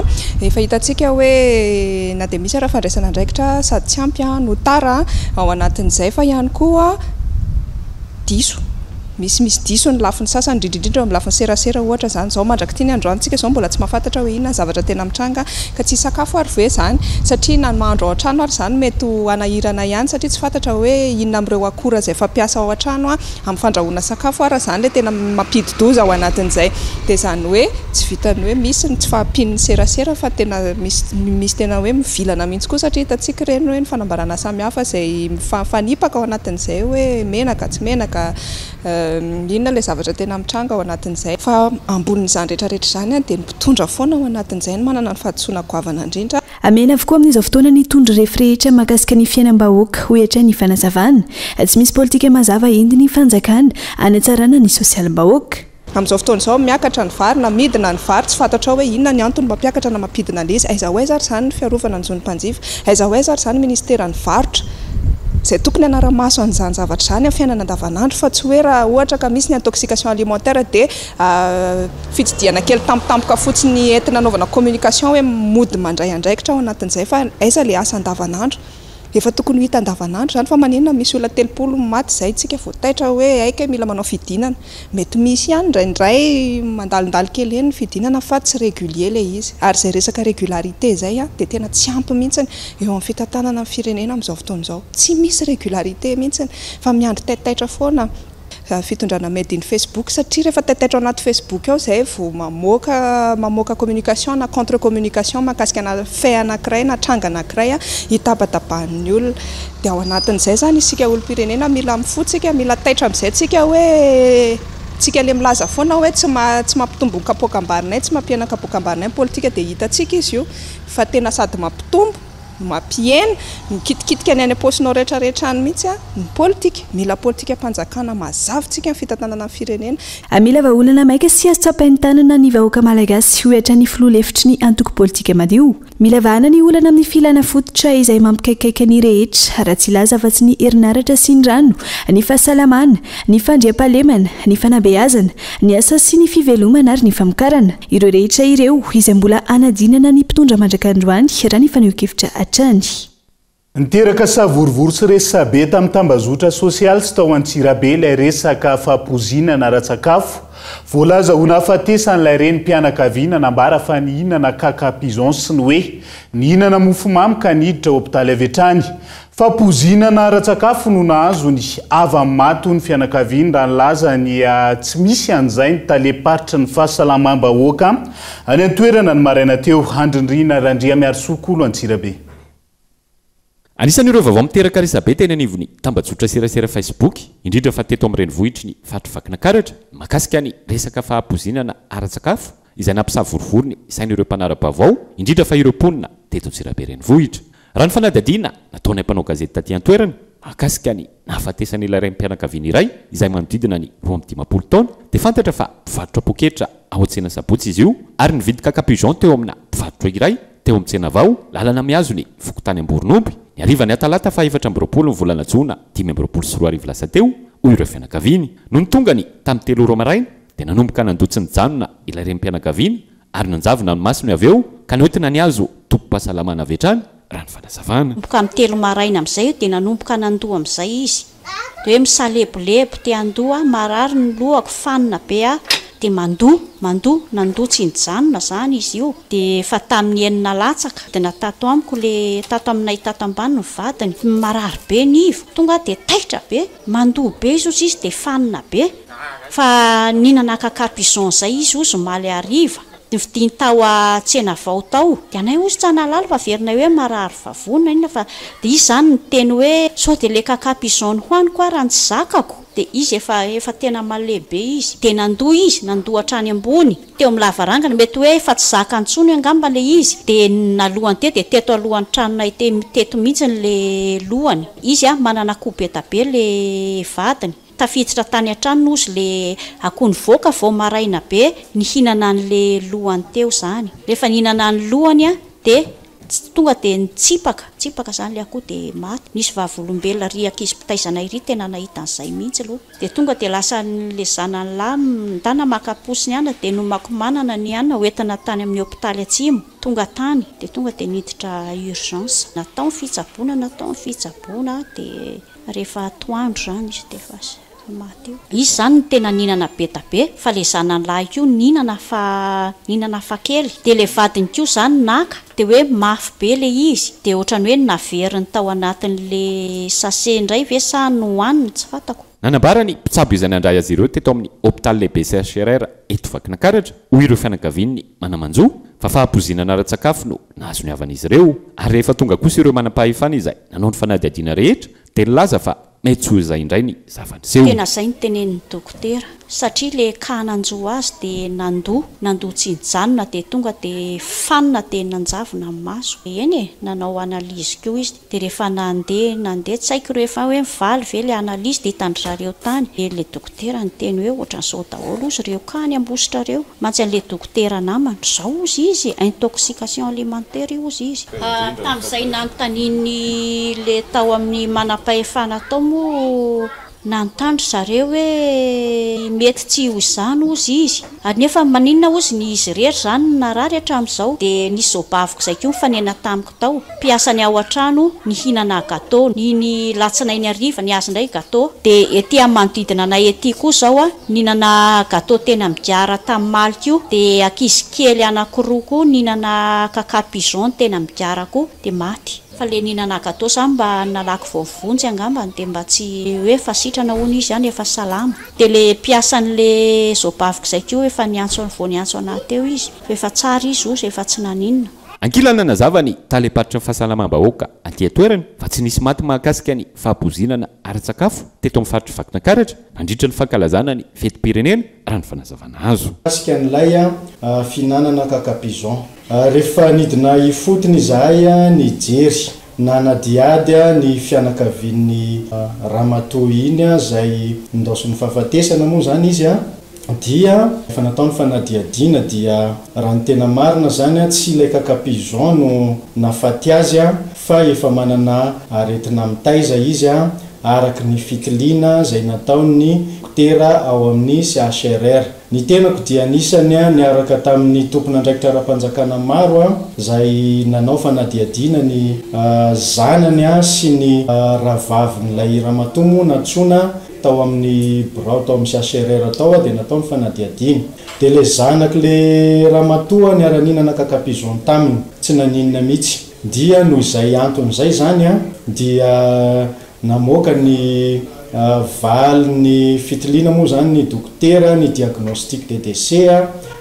efa hitantsika hoe na dia misy ara fandraisana ndraikitra sady tsy ampy no tara ao anatin'izay fa ihany koa diso misy diso ny lafiny sasany indrindrindrindra amin'ny lafiny serasera ohatra zany zao mandraky tiany androantsika zao mbola tsy mahafantatra hoe inona zavatra tena mitranga ka tsy sakafo ary ve zany satria na mahandro ao an-trano ary zany mety anahirana ihany satria tsy fantatra hoe inona amin'ireo akora izay fampiasa ao an-trano amin'ny fandrahoana sakafo ary zany le tena mampidi-doza ao anatin'izay dia zany hoe tsy vitany hoe misy ny tsy fahampian'ny serasera fa tena misy tena hoe mivilana mihitsy koa satria hitantsika ireny hoe ny fanambarana samihafa izay fanipaka ao anatin'izay hoe menaka tsy menaka inona le zavatra tena mitranga ao anatin'izay fa ambonin'izany rehetrarehetra izany dia ny mpitondra foana ao anatin'izay ny manana ny fahadisoana goavana indrindra amena avokoa amin'izao fotoana ny tondro rehetrarehetra mahakasika ny fiainam-bahoaka ohatra ny fanazavana tsy misy politika mazava endy ny fanjakana anatsarana ny sosialim-bahoaka amin'izao fotoana izao miakatra ny vary na midina ny vary tsy fantatra hoe inona ny antony mampiakatra na mampidina an'izy aiza hoe zary izany ny fiarovana ny zonimpanjifa aiza hoe zary izany ministeran'ny varotra zay tokony anaramaso an'izany zavatra izany amin'ny fiainana andavanandro fa tsy hoe raha ohatra ka misy ny intoxication alimentaire dia fitsidiana kely tampotampoka fotsiny entina anaovana communication hoe mody mandray andraikitra ao anatin'izay fa aiza le asa andavanandro efa tokony hita andavanandro zany fa maninona misy olona 3 maty zay tsika voataitra hoe aika mila manao fidinana mety misy ihany ndraindray mandalondaly kely eny ny fidinana fa tsy régulier le izy ary zay resaka régularité zay dia tena tsy ampy mihitsiny eo amin'ny fitantanana amin'ny firenena amin'izao fotoana izao tsy misy régularité mihitsiny fa miandry taitaitra foana fitondrana made in Facebook satria rehefa taitaitra anaty Facebook ao zay vao mamoaka communication na contre communication mahakasika na fait anankiray na tranga anankiray hitabatabahan'ny olona dia ao anatin'izay zany isika olom-pirenena mila mifotsika mila taitra amin'izay tsika hoe tsika le milaza foana hoe tsy mampitombo kapoakambarinay tsy mampiena kapoakambarinay politika dia hitatsika izy io fa tena sady mampitombo mampiena mikitikitika ny any am-posinao rehetrarehetra any mihitsy ny politika mila politika mpanjakana mazavitsika ny fitantanana amin'ny firenena mila vahaolana maika sy azo tsapain'ny tanana ny vahoaka malagasy ohatra ny filoha lefitry ny antoko politika madio mila vahana ny olana amin'ny filana fototra izay mampikaikaika ny rehetra raha tsy laza afa-tsy ny herinaratra sy ny rano ny fahasalamana ny fandriam-pahalemana ny fanabeazana ny asa sy ny fivelomana ary ny famokarana ireo rehetra ireo izay mbola anadinana ny mpitondra mandrakandroany raha ny faneho-kevitra atrany niteraka savorivory sy resabe tamin'ny tambazotra sosialy sy tao an-tsirabe ilay resaka fahapozinana ara-tsakafo voalaza ho nahafatesan'ilay reny mpianakaviana nambara fa ny hinana kakapizon sy ny hoe ny hinana mofomamy ka niditra hôpitaly avy hatrany fahapozinana ara-tsakafo no nahazo ny ava-maty ny fianakaviana raha nilaza ny tsy misy an'izay ny taleparitra ny fahasalamam-bahoaka any an-toerana ny maraina teo handrindrina randria miarosokolo an-tsirabe anisan'ireo vaovao miteraka resabe teny anivony tambajotra serasera Facebook indrindra fa teto amin'ireny vohitry ny fatrivakina karatra mahakasika ny resaka fahapozinana ara-tsakafo izay nampisavorivoriny sain'ireo mpanara-baovao indrindra fa ireo mponina teto Antsirabe reny vohitra raha ny fanadadiana nataonay mpanao gazety taty an-toerana mahakasika ny nahafatesan'ilay ray mpianakaviana iray izay manodidina ny 20 taona dia fantatra fa mpivarotra poketra ao an-tsena sabotsy izy io ary nividy kakapigeon teo amina mpivarotra iray teo amin'ny tsena vao lalana miazo ny fokotany Amboronomby ny ariva ny atalata fa 4 ny volana Jona 5 lasa teo hoy ireo fianakaviany no nitongany tamin'ny 3 maraina dia nanomboka nandotsy ny janona ilay ray mpianakaviana ary nanjavona ny masony avy eo ka noentina ny azo tompo-pahasalamana avy hatrany raha ny fanazavana nomboka amin'ny 3 maraina amin'izay dia nanomboka nandoa amin'izay izy dia hoe misalebulebo te andoa marary ny lohako fanina be dia nandoa tsy nijanona zany izy io dia fa tamin'ny enina latsaka dia natato amiko le tato aminay tato ambany ny vadiny marary be ny ivo tonga dia taitra be mandoa be izy ozy izy dia fanina be fa ninana kakapizon zay izy ozy maly ariva ny tao tsena vao tao dia anay ozy tsy analala fa verinay hoe marary vavona ina fa dia izy zany ny teny hoe sao dia le kakapizon hoaniko raha ny tsy zakako dia izy efa tena malehibe izy dia nandoa hatrany ambony teo amin'ny lavarangana mety hoe efa tsy zaka antsony angamba le izy dia nalohany dia teto alohan'ny tranonay teto mihitsy le lohany izy manana kobeta be le vadiny tafiditra tany an-trano ozy le akony voaka vao maraina be nihinana an'le lohany teo zany rehefa nihinana ny lohany dia tonga dia nitsipaka zany le akoho dia maty nisy vavolombelona ry ankizy mpitaizana iry tena nahita an'izay mihitsy aloha dia tonga dia lasa le zanany lahy ndana makaposiny ana dia nomakomanana ny ana hoentina tany amin'ny hôpitaly atsimo tonga tany dia tonga dia niditra urgence natao ny fitsaboana dia rehefa atoandro zany izy dia fa maty io izy zany ny tena ninana betabe fa le zanany lahy io ninana fa kely dia le vadiny kio zany naka dia hoe mafy be le izy dia ohatrany hoe naveriny tao anatin'le sase indray ve sa nohaniny tsy fatako nanambarany mpitsabo izay nandray azy ireo teto amin'ny hôpitaly lehibe CHRR eto Vakina Karatra hoy ireo fianakaviany manamanjo fa fahapozinana ara-tsakafo no nahazo ny havan'izy ireo ary rehefa tonga kosa ireo manam-pahefana izay nanao ny fanadihadiana rehetra dia nilaza fa mety ho izay indray ny zavanyseho. Tena zay ny tenen'ny dokotera satria le kananjo azy dia nandoa tsy nijanona dia tonga dia fanina dia nanjavona amin'ny maso. Eny e, nanao analizy koa izy dia rehefa nandeha tsy haiko rehefa hoe mivaly ve le analizy dia hitandrzareo tany. Dia le dokotera ny teny hoe ohatran'izao daholo izy reo ka ny ambositra reo. Mantsy an'le dokotera namany zao ozy izy intoxication alimentaire ozy izy. Tamin'izay nanotaniny le tao amin'ny manam-pahefana tao moa nanontandry zareo hoe mety tsy ho izany ozy izy. Ary nefa maninona ozy ny izy rehetra zany narary hatramin'izao dia nisy zobaviko izay koa mifanena tamiko tao. Mpiasany ao an-trano nihinana gâteau, ny latsinainy hariva ny azy indray gâteau dia ety amin'ny manodidina anay ety koa izao a nihinana gâteau tena migiara tamin'ny malika io dia ankizy kely anankiroa koa nihinana cacapigeon tena migiara koa dia maty. Fa le nihinana gâteau zany mba nalako voavonjy angambany dia mba tsy hoe fasitrana hono izy ihany efa salama. Dia le mpiasan'le zobaviko izay koa efa vao niantso anahy teo izy efa tsara izy ozy efa tsy naninona. Ankilana nazava ny taleparitra ny fahasalamam-bahoaka aty toerana fa tsy nisy maty mahakasika ny fahabozinana ara-tsakafo teto amin'ny faritra Vakinankaratra nandritra ny fankalazana ny fetim-pirenena raha ny fanazavana azo. Kasika n'ilay fihinanana cacapigeon rehefa nidina ifotony izahay ny jery nanadiady ny fianakavian'ny ramatoa iny izay ndosony fahafatesana moa zany izy dia efa nataony fanadiadiana dia raha ny tena marina zany tsy ilay cacapigeon no nafaty azy fa efa manana aretina mitaiza izy araky ny fitiliana izay nataony dokotera ao amin'ny CHRR. Ny tenako dia anisany niaraka tamin'ny tompona andraikitra ara-panjakana maro izay nanao fanadiadiana ny zanany sy ny ravavyn'ilay ramatoa moa natsona tao amin'ny birao tao amin'ny CHRR tao dia natao ny fanadiadiana. Dia le zanaky le ramatoa niara-nihinana cacapigeon taminy tsy naninona mihitsy. Dia noho izay anton'izay zany dia namoaka ny valy ny fitiliana moa zany ny dokotera ny diagnostic de décès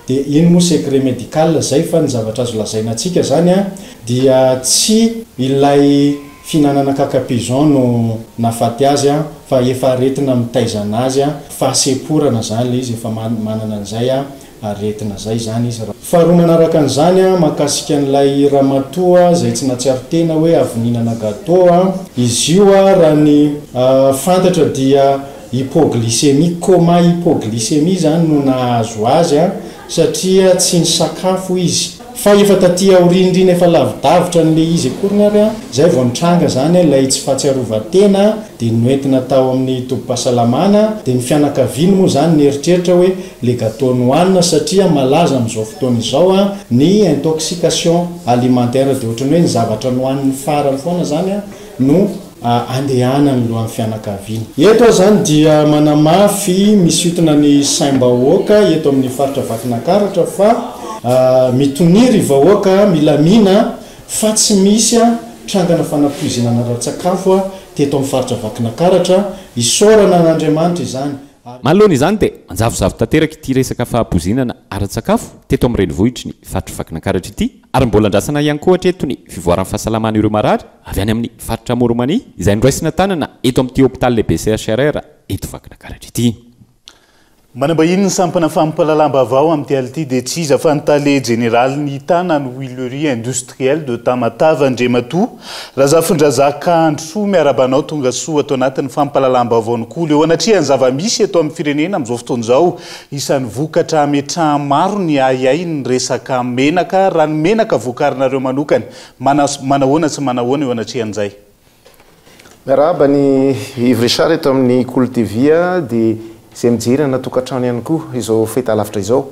dia iny moa secret médical zay fa ny zavatra azo lazaina antsika zany dia tsy ilay fihinanana cacapigeon no nafaty azy fa efa aretina mitaizana azy fahaseporana zany le izy efa manana an'izay aretina zay zany izy. Faharoa manaraka an'izany mahakasika an'ilay ramatoa izay tsy natsiaro tena hoe avy nihinana gâteau izy io raha ny fantatra dia hypoglycémie, coma hypoglycémie zany no nahazo azy satria tsy ny sakafo izy fa efa taty aorindrina efa lavidavitra n'le izy akoriny ary zay vao nitranga zany ilay tsy fahatsiarovatena dia noentina tao amin'ny tobim-pahasalamana dia ny fianakaviany moa zany nieritreritra hoe le gâteau nohanina satria malaza amin'izao fotoana izao ny intoxication alimentaire dia ohatrany hoe ny zavatra nohaniny farany foana zany no andehana milohan'ny fianakaviany. Eto zany dia manamafy misintona ny saim-bahoaka eto amin'ny faritra Vakinankaratra fa mitoniry vahoaka milamina fa tsy misy trangana fanapoizinana ara-tsakafo teto amin'ny faritra Vakinankaratra isorana n'Andriamanitra izany. Manoloana izany dia manjavozavo tanteraka ity resaka fahabozinana ara-tsakafo teto amin'ny renivohitry ny faritra Vakinankaratra ity ary mbola andrasana ihany koa hatreto ny fivoaran'ny fahasalamana ireo marary avy any amin'ny faritra Moromania izay niraisina tanana eto amin'ity hôpitaly lehibe CHRR eto Vakinankaratra ity. Manambahiny ny sampana fampalalam-bavao amin'ity ality dia tsy iza fa nytale général ny tana ny huilerie industrielle de Tamatave Andriamatoa razafindrazakandro miarabanao tonga soa ato anatin'ny fampalalam-bavao ny koa leo anatria ny zava-misy eto amin'ny firenena amin'izao fotoana izao isan'ny vokatra ametraha maro ny ayay ny resaka menaka raha ny menaka vokarinareo manokany manahoana sy manahoana eo anatria an'izay. Miarahaba ny Ivresar eto amin'ny Coltivia dia izay mijery natokantrano ihany koa izao fety alavitra izao.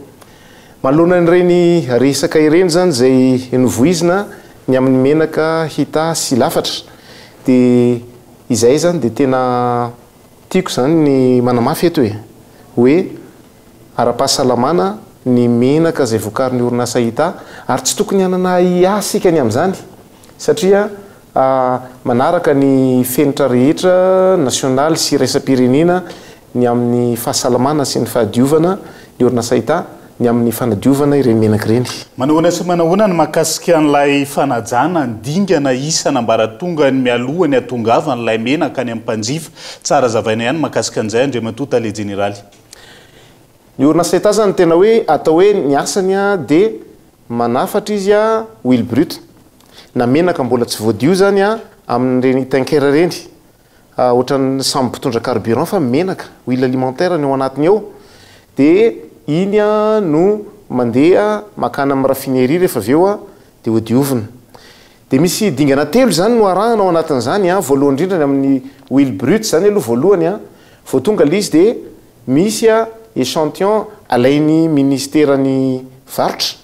Manoloana n'ireny resaka ireny zany izay novoizina ny amin'ny menaka hita sy lafatra dia izay zany dia tena tiako zany ny manamafy eto hoe ara-pahasalamana ny menaka izay vokarin'ny orinasa hita ary tsy tokony hanana iasika ny amin'izany satria manaraka ny fenitra rehetra nasionaly sy raisam-pirenena ny amin'ny fahasalamana sy ny fahadiovana ny orinasa hita ny amin'ny fanadiovana ireny menaka ireny. Manahoana sy manahoana ny mahakasika an'ilay fanajana ny dingana isana mbaratonga ny mialohany atongava n'ilay menaka any amin'ny mpanjifa tsara zavaina ihany mahakasika an'izay Andriamatoa Tale Jeneraly. Ny orinasa ita zany tena hoe atao hoe ny asany a dia manafatra izy a huile brute na menaka mbola tsy voadio zany a amin'ireny tankera ireny ohatran'ny samby mpitondra carburant fa menaka huile alimentaire ny ao anatiny ao dia iny a no mandeha makana amin'ny raffinerie rehefa avy eo a dia hodiovina. Dia misy dingana telo zany no arahana ao anatin'izany a voalohany indrindra amin'ny huile brute zany aloha voalohany a vao tonga l'izy dia misy a échantillon alainy ministerany varotra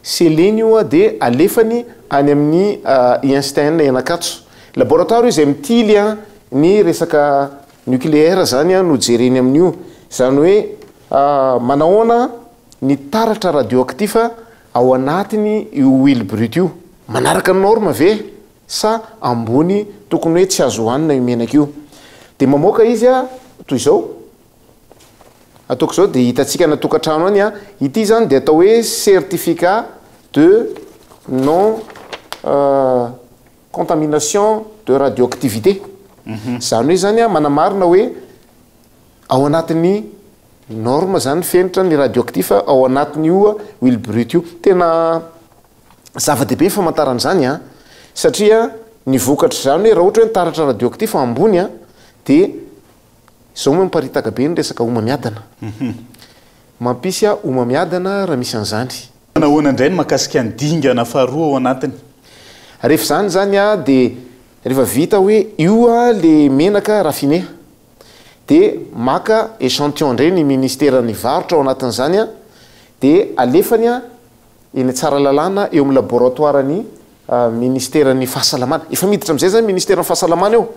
seleny io a dia alefany any amin'ny INSTN Enankatso laboratoire izay mitily a ny resaka nucléaire zany a no jereny amin'io zany hoe manahoana ny taratra radioactif ao anatiny io huile brute io manaraka ny norme ve sa ambony tokony hoe tsy azo hohanina io menaka io dia mamoaka izy a toy izao ataoko izao dia hitantsika natokantrano any a ity zany dia atao hoe certificat de non contamination de radioactivité zany hoe zany a manamarina hoe ao anatin'ny norme zany fenitra ny radioactif ao anatiny io huile brute io tena zava-dehibe famantaran'izany a satria ny vokatra zany hoe raha ohatra hoe nitaratra radioactif ambony a dia izao moa miparitaka be ny resaka omamiadana mampisy a omamiadana raha misy an'izany. Nahoana indray ny mahakasika ny dingana faharoa ao anatiny rehefa zany zany a dia rehefa vita hoe io a le menaka raffiné dia maka échantillon indray ny ministerany varotra ao anatin'izany a dia alefany a eny tsara lalàna eo amin'ny laboratoireny ministerany fahasalamana efa miditra amin'izay zany ministerany fahasalamana eo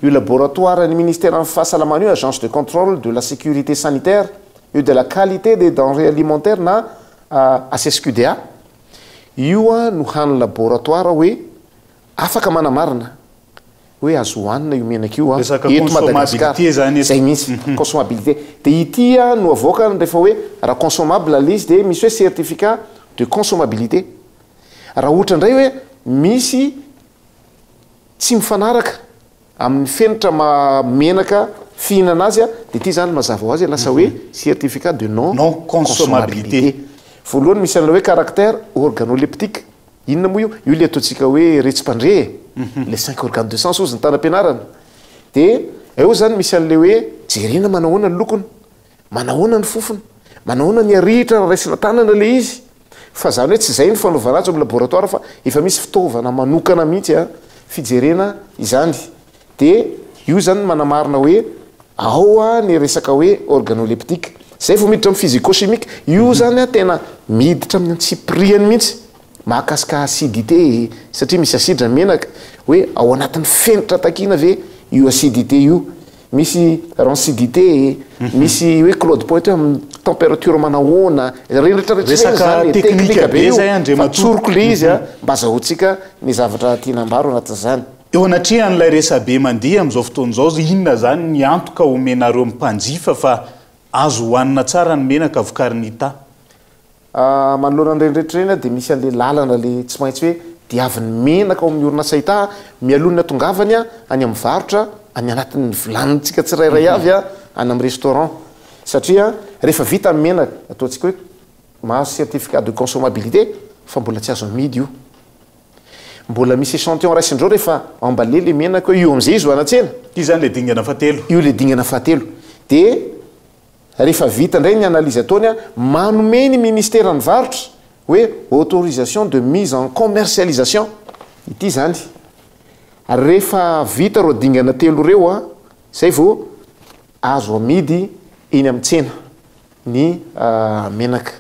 io laboratoireny ministerany fahasalamana io agence de contrôle de la sécurité sanitaire io de la qualité des denrées alimentaires na ACSQDA io a no hany laboratoire hoe afaka manamarina hoe azo hohanina io menaka io a eto Madagasikara zay misy consommabilité dia ity a no avoaka rehefa hoe raha consommable le izy dia misy hoe certificat de consommabilité raha ohatra indray hoe misy tsy mifanaraka amin'ny fenitra menaka fihinana azy a dia ity zany mazava ho azy lasa hoe certificat de non consommabilité voalohany misy an'la hoe caractère organoleptique inona moa io le ataontsika hoe retsim-pandre le 5 organes de sens ozy ny tanam-pianarana dia eo zany misy an'le hoe jerena manahoana ny lokony manahoana ny fofony manahoana ny arihitra raisina tanana le izy fa zany hoe tsy zay ny fanaovana azy amin'ny laboratoire fa efa misy fitaovana manokana mihitsy a fijerena izany dia io zany manamarina hoe ao a ny resaka hoe organoleptique zay vao miditra amin'ny physico-chimique io zany a tena miditra amin'ny antsipriany mihitsy mahakasika acidité satria misy asidra ny menaka hoe ao anatin'ny fenitra takina ve io acidité io misy rancidité misy hoe Claude Point amin'ny température manahoana rehetrarehetra teknika be io tsoroko le izy a mba azahoantsika ny zavatra tianambaro anatin'izany. Eo anatrihan'ilay resabe mandeha amin'izao fotoan'izao inona zany ny antoka omenareo mpanjifa fa azo hohanina tsara ny menaka vokariny hita manoloana nyrendretra reny a dia misy an'le lalana le tsy maintsy hoe diavin'ny menaka ao amin'ny orinasa ita mialony atongavany a any amin'ny varotra any anatin'ny vilanintsika tsirairay avy a any amin'ny restaurant satria rehefa vita amin'ny menaka ataontsika hoe mahazo certificat de consommabilité fa mbola tsy azo amidy io mbola misy échantillon raisindreo rehefa emballé le menaka hoe io amin'izay izy ho anatsena ity zany le dingana fahatelo io le dingana fahatelo dia rehefa vita indray ny analyse ataony a manome ny ministère ny varotra hoe autorisation de mise en commercialisation ity zany rehefa vita ro dingana telo reo a zay vao azo amidy eny amin'ny tsena ny menaka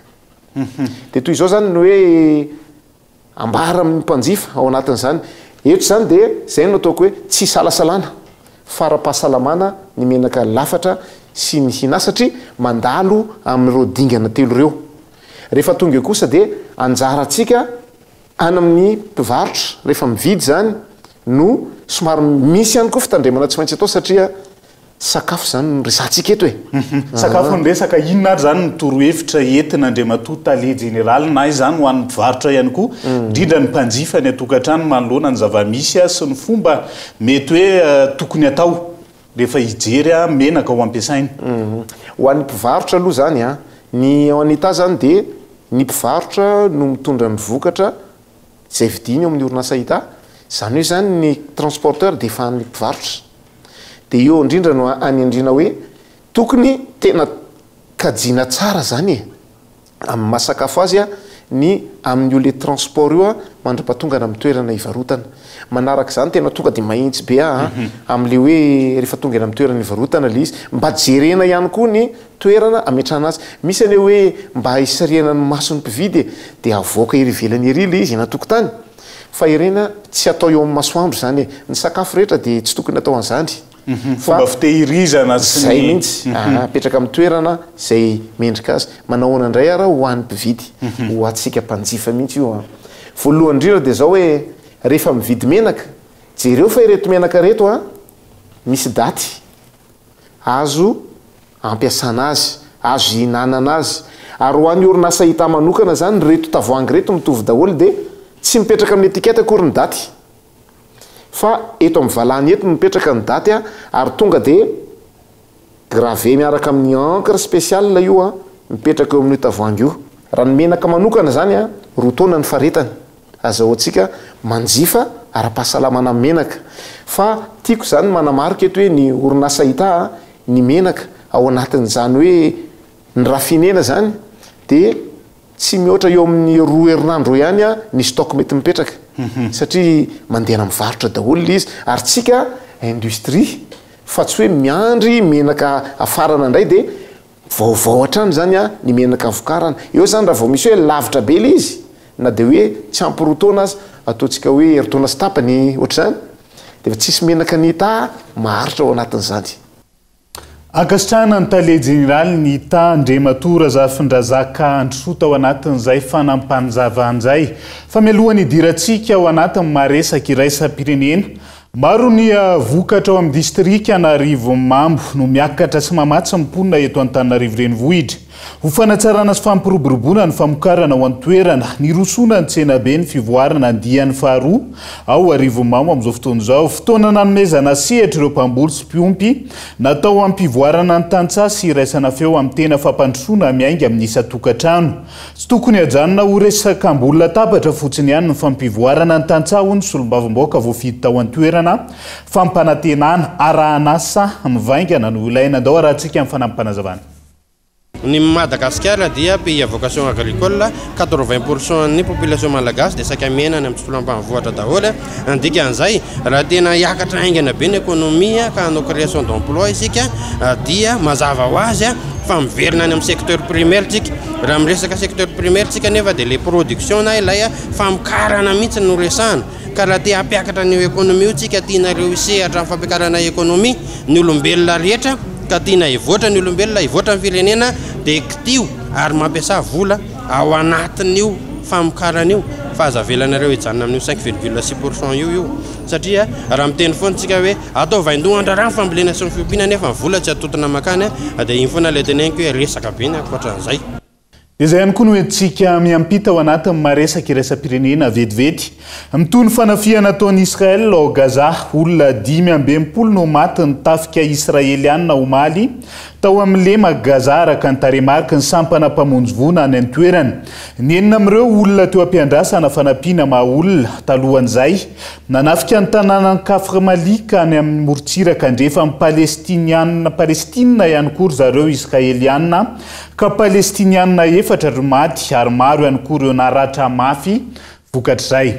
dia toy izao zany ny hoe ambara amin'ny mpanjifa ao anatin'izany eto zany dia zay no ataoko hoe tsy salasalana fara-pahasalamana ny menaka lafatra sy ny hina satria mandalo amin'ireo dingana telo reo rehefa tonga eo kosa dia anjaratsika any amin'ny mpivarotra rehefa mividy zany no somary misy ihany koa fitandremana tsy maintsy atao satria sakafo zany nyresantsika eto sakafo nyresaka inona ary zany nytorohevitra entina Andriamatoa Tale Général na izy zany ho an'ny mpivarotra ihany koa indrindra ny mpanjifa ny atokantrano manoloana ny zava-misy sy ny fomba mety hoe tokony atao rehefa hijery menaka ho ampiasainy ho an'ny mpivarotra aloha zany ny ao an'ita zany dia ny mpivarotra no mitondra ny vokatra zay vidiny eo amin'ny orinasa ita zany hoe zany ny transporteur dia efa ny mpivarotra dia eo indrindra no any andrina hoe tokony tena kajiana tsara zany amin'ny mahasakafo azy ny amin'ny ole transport io mandra-patongana amin'ny toerana hivarotana manaraka zany tena tonga dia mahitsy be amin'le hoe rehefa tonga eny amin'ny toerana hivarotana le izy mba jerena ihany koa ny toerana ametrahana azy misy ane hoe mba hisariana ny mason'ny mpividy dia avoaka ery ivelany ery le izy enatokotany fa irena tsy atao eo amin'ny masoandro zany ny sakafo rehetra dia tsy tokony atao an'izany fomba fitehirizana zay mihitsy apetraka amin'ny toerana zay mendrika azy manao anandray ara ho an'ny mpividy ho atsika mpanjifa mihitsy io voalohany indrindra dia zao hoe rehefa mividy menaka jereo fa ireto menaka reto misy daty azo ampiasana azy azo hihinanana azy ary ho an'ny orinasa hita manokana zany reto tavoangy reto mitovy daholo dia tsy mipetraka amin'ny etikety akory ny daty fa eto amin'ny valany eto mipetraka ny daty ary tonga dia grave miaraka amin'ny encre spécial io mipetraka eo amin'ny tavoangy io raha ny menaka manokana zany roa taona ny faretany azao antsika manjifa ara-pahasalamana amin'ny menaka fa tiako zany manamarika eto hoe ny orinasa hita ny menaka ao anatin'izany hoe ny rafinena zany dia tsy mihoatra eo amin'ny 2 herinandro ihany ny stock mety mipetraka satria mandeha mivarotra daholo izy ary tsika industrie fa tsy hoe miandry menaka afarana indray dia vaovao hatrany zany ny menaka vokarana eo zany raha vao misy hoe lavitra be le izy na dia hoe tsy ampirotona azy ataontsika hoe eritona sy tapany ohatr'izany dia fa tsisy menaka ny hita maharitra ao anatin'izany akasitrahana ny Tale Général ny hita Andriamatoa Razafindrazaka Androsota ao anatin'izay fanampanjavaan'izay fa mialohany hidirantsika ao anatin'ny maresaka iraisam-pirenena maro ny vokatra ao amin'ny distrika Anarivomambo no miakatra sy mamatsy mimponina eto Antananarivo renivohitra ho fanatsarana sy fampiroboroboana ny famokarana ao an-toerana ny rosona ny tsenabe ny fivoarana andian'ny faharoa ao Arivomambo amin'izao fotoana izao fotoana nanomezana sehatra ireo mpamboly sy mpiompy natao ampivoarana ny tantsaha sy iraisana feo amin'ny tena fampandrosoana miainga amin'ny isa-tokantrano tsy tokony hajanona ho resaka amboly latabatra fotsiny ihany ny fampivoarana ny tantsaha ho ny solombavamboaka voafidy tao an-toerana fampanantenana arahana asa mivaingana no ilaina andao arahantsika amin'ny fanampanazavana Ny Madagascar dia pays à vocation agricole, 80% ny population malagasy dia saka menana amin'ny tontolo ambanivohitra daholo. Andika an'izay raha tena hiakatra haingana be ny économie ka hanao création d'emploi isika dia mazava ho azy fa miverina any amin'ny secteur primaire tsika. Raha miresaka secteur primaire tsika nefa dia le production na ilay famokarana mihitsy no resana. Ka raha tia hampiakatra ny économie io tsika tianareo hisehatra amin'ny fampiakarana économie ny olombelona rehetra ka tiana hivoatra ny olombelona hivoatra ny firenena dia kitio ary mampiasa vola ao anatin'io famokarana io fa aza avelanareo hijanona amin'io 5,6% io satria raha miteny foana tsika hoe atao vaindohatra rano fambolena sy ny fiompiana nefa ny vola tsy atotona makany dia iny foana ilay teneniko hoe resaka be ny ankoatran'izay. Izay ihany koa no entsika miampita ao anatin'ny maresaka iraisam-pirenena vetivety mitony fanafiana ataon'i Israel ao Gaza olona 520 no maty nitafika israeliana omaly tao amin'ny lema Gaza araka ny taremarika ny sampana mpamonjy-voana any an-toerana. Ny enina amin'ireo olona teo am-piandrasana fanampiana maha-olona talohan'izay nanafika ny tanàna Kafr Malika any amin'ny morontsiraka andrefa amin'ny Palestina ihany koa zareo Israeliana ka Palestiniana efatra ry maty ary maro ihany koa ireo naratra mafy vokatr'izay.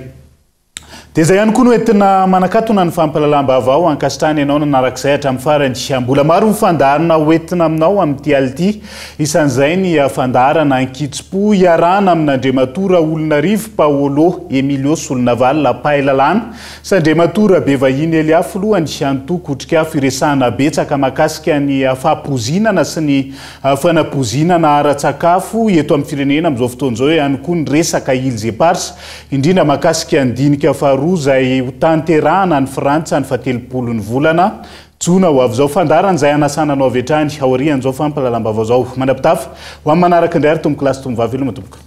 Dia izay ihany koa no entina manakatona ny fampahalalam-baovao ankasitrahana ianao nanarak'izay hatramin'ny farany mbola maro mifandarina hoentina aminao amin'ity ality isan'izay ny fandarana ankitso-po iarahana amin'Andriamatoa Olonarivo Paolo Emilio Solonavalla Pailalana sy Andriamatoa be vahiny Eliafo lohany Antoko Otrikafo iresahana betsaka mahakasika ny fahapozinana sy ny fanapozinana ara-tsakafo eto amin'ny firenena amin'izao fotoana izao ihany koa ny resaka Îles Éparses indrindra mahakasika ny dinika faharoa izay ho tanterahana ny Frantsa ny 7 volana jona ho avy zao fandarany zay anasananao avy hatrany aorian'izao fampalalam-bavao zao mandrapitafa ho amin'ny manaraka indray ary tomboky lasy tombo vavy ilo matomboka.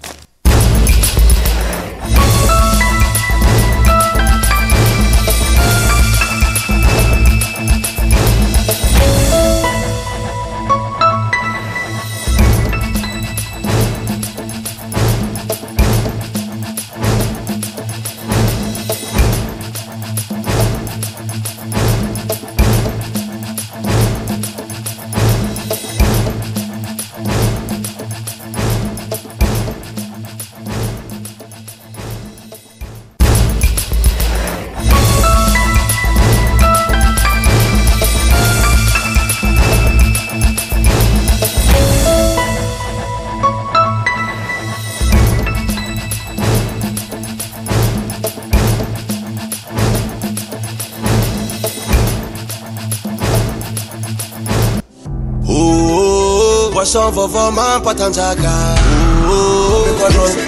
Poisson vovô mampatanjaka.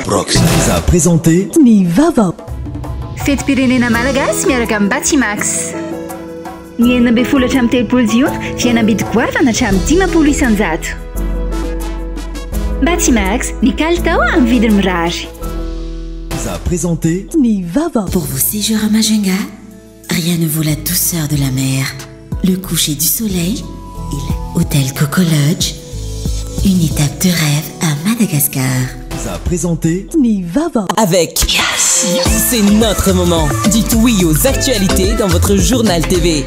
Brox nous a présenté Ny Vava. Fetim-pirenena malagasy miaraka amin'ny Batimax. Ny 12 hatramin'ny 13 jiona fihenam-bidy goavana hatramin'ny 10 isan-jato. Batimax, ny kalitao amin'ny vidiny mirary. Nous a présenté Ny Vava. Pour vos séjours à Majunga, rien ne vaut la douceur de la mer, le coucher du soleil et l'hôtel Coco Lodge. Une étape de rêve à Madagascar. Nous a présenté Ny Vava. Avec Yes, c'est notre moment. Dites oui aux actualités dans votre journal TV.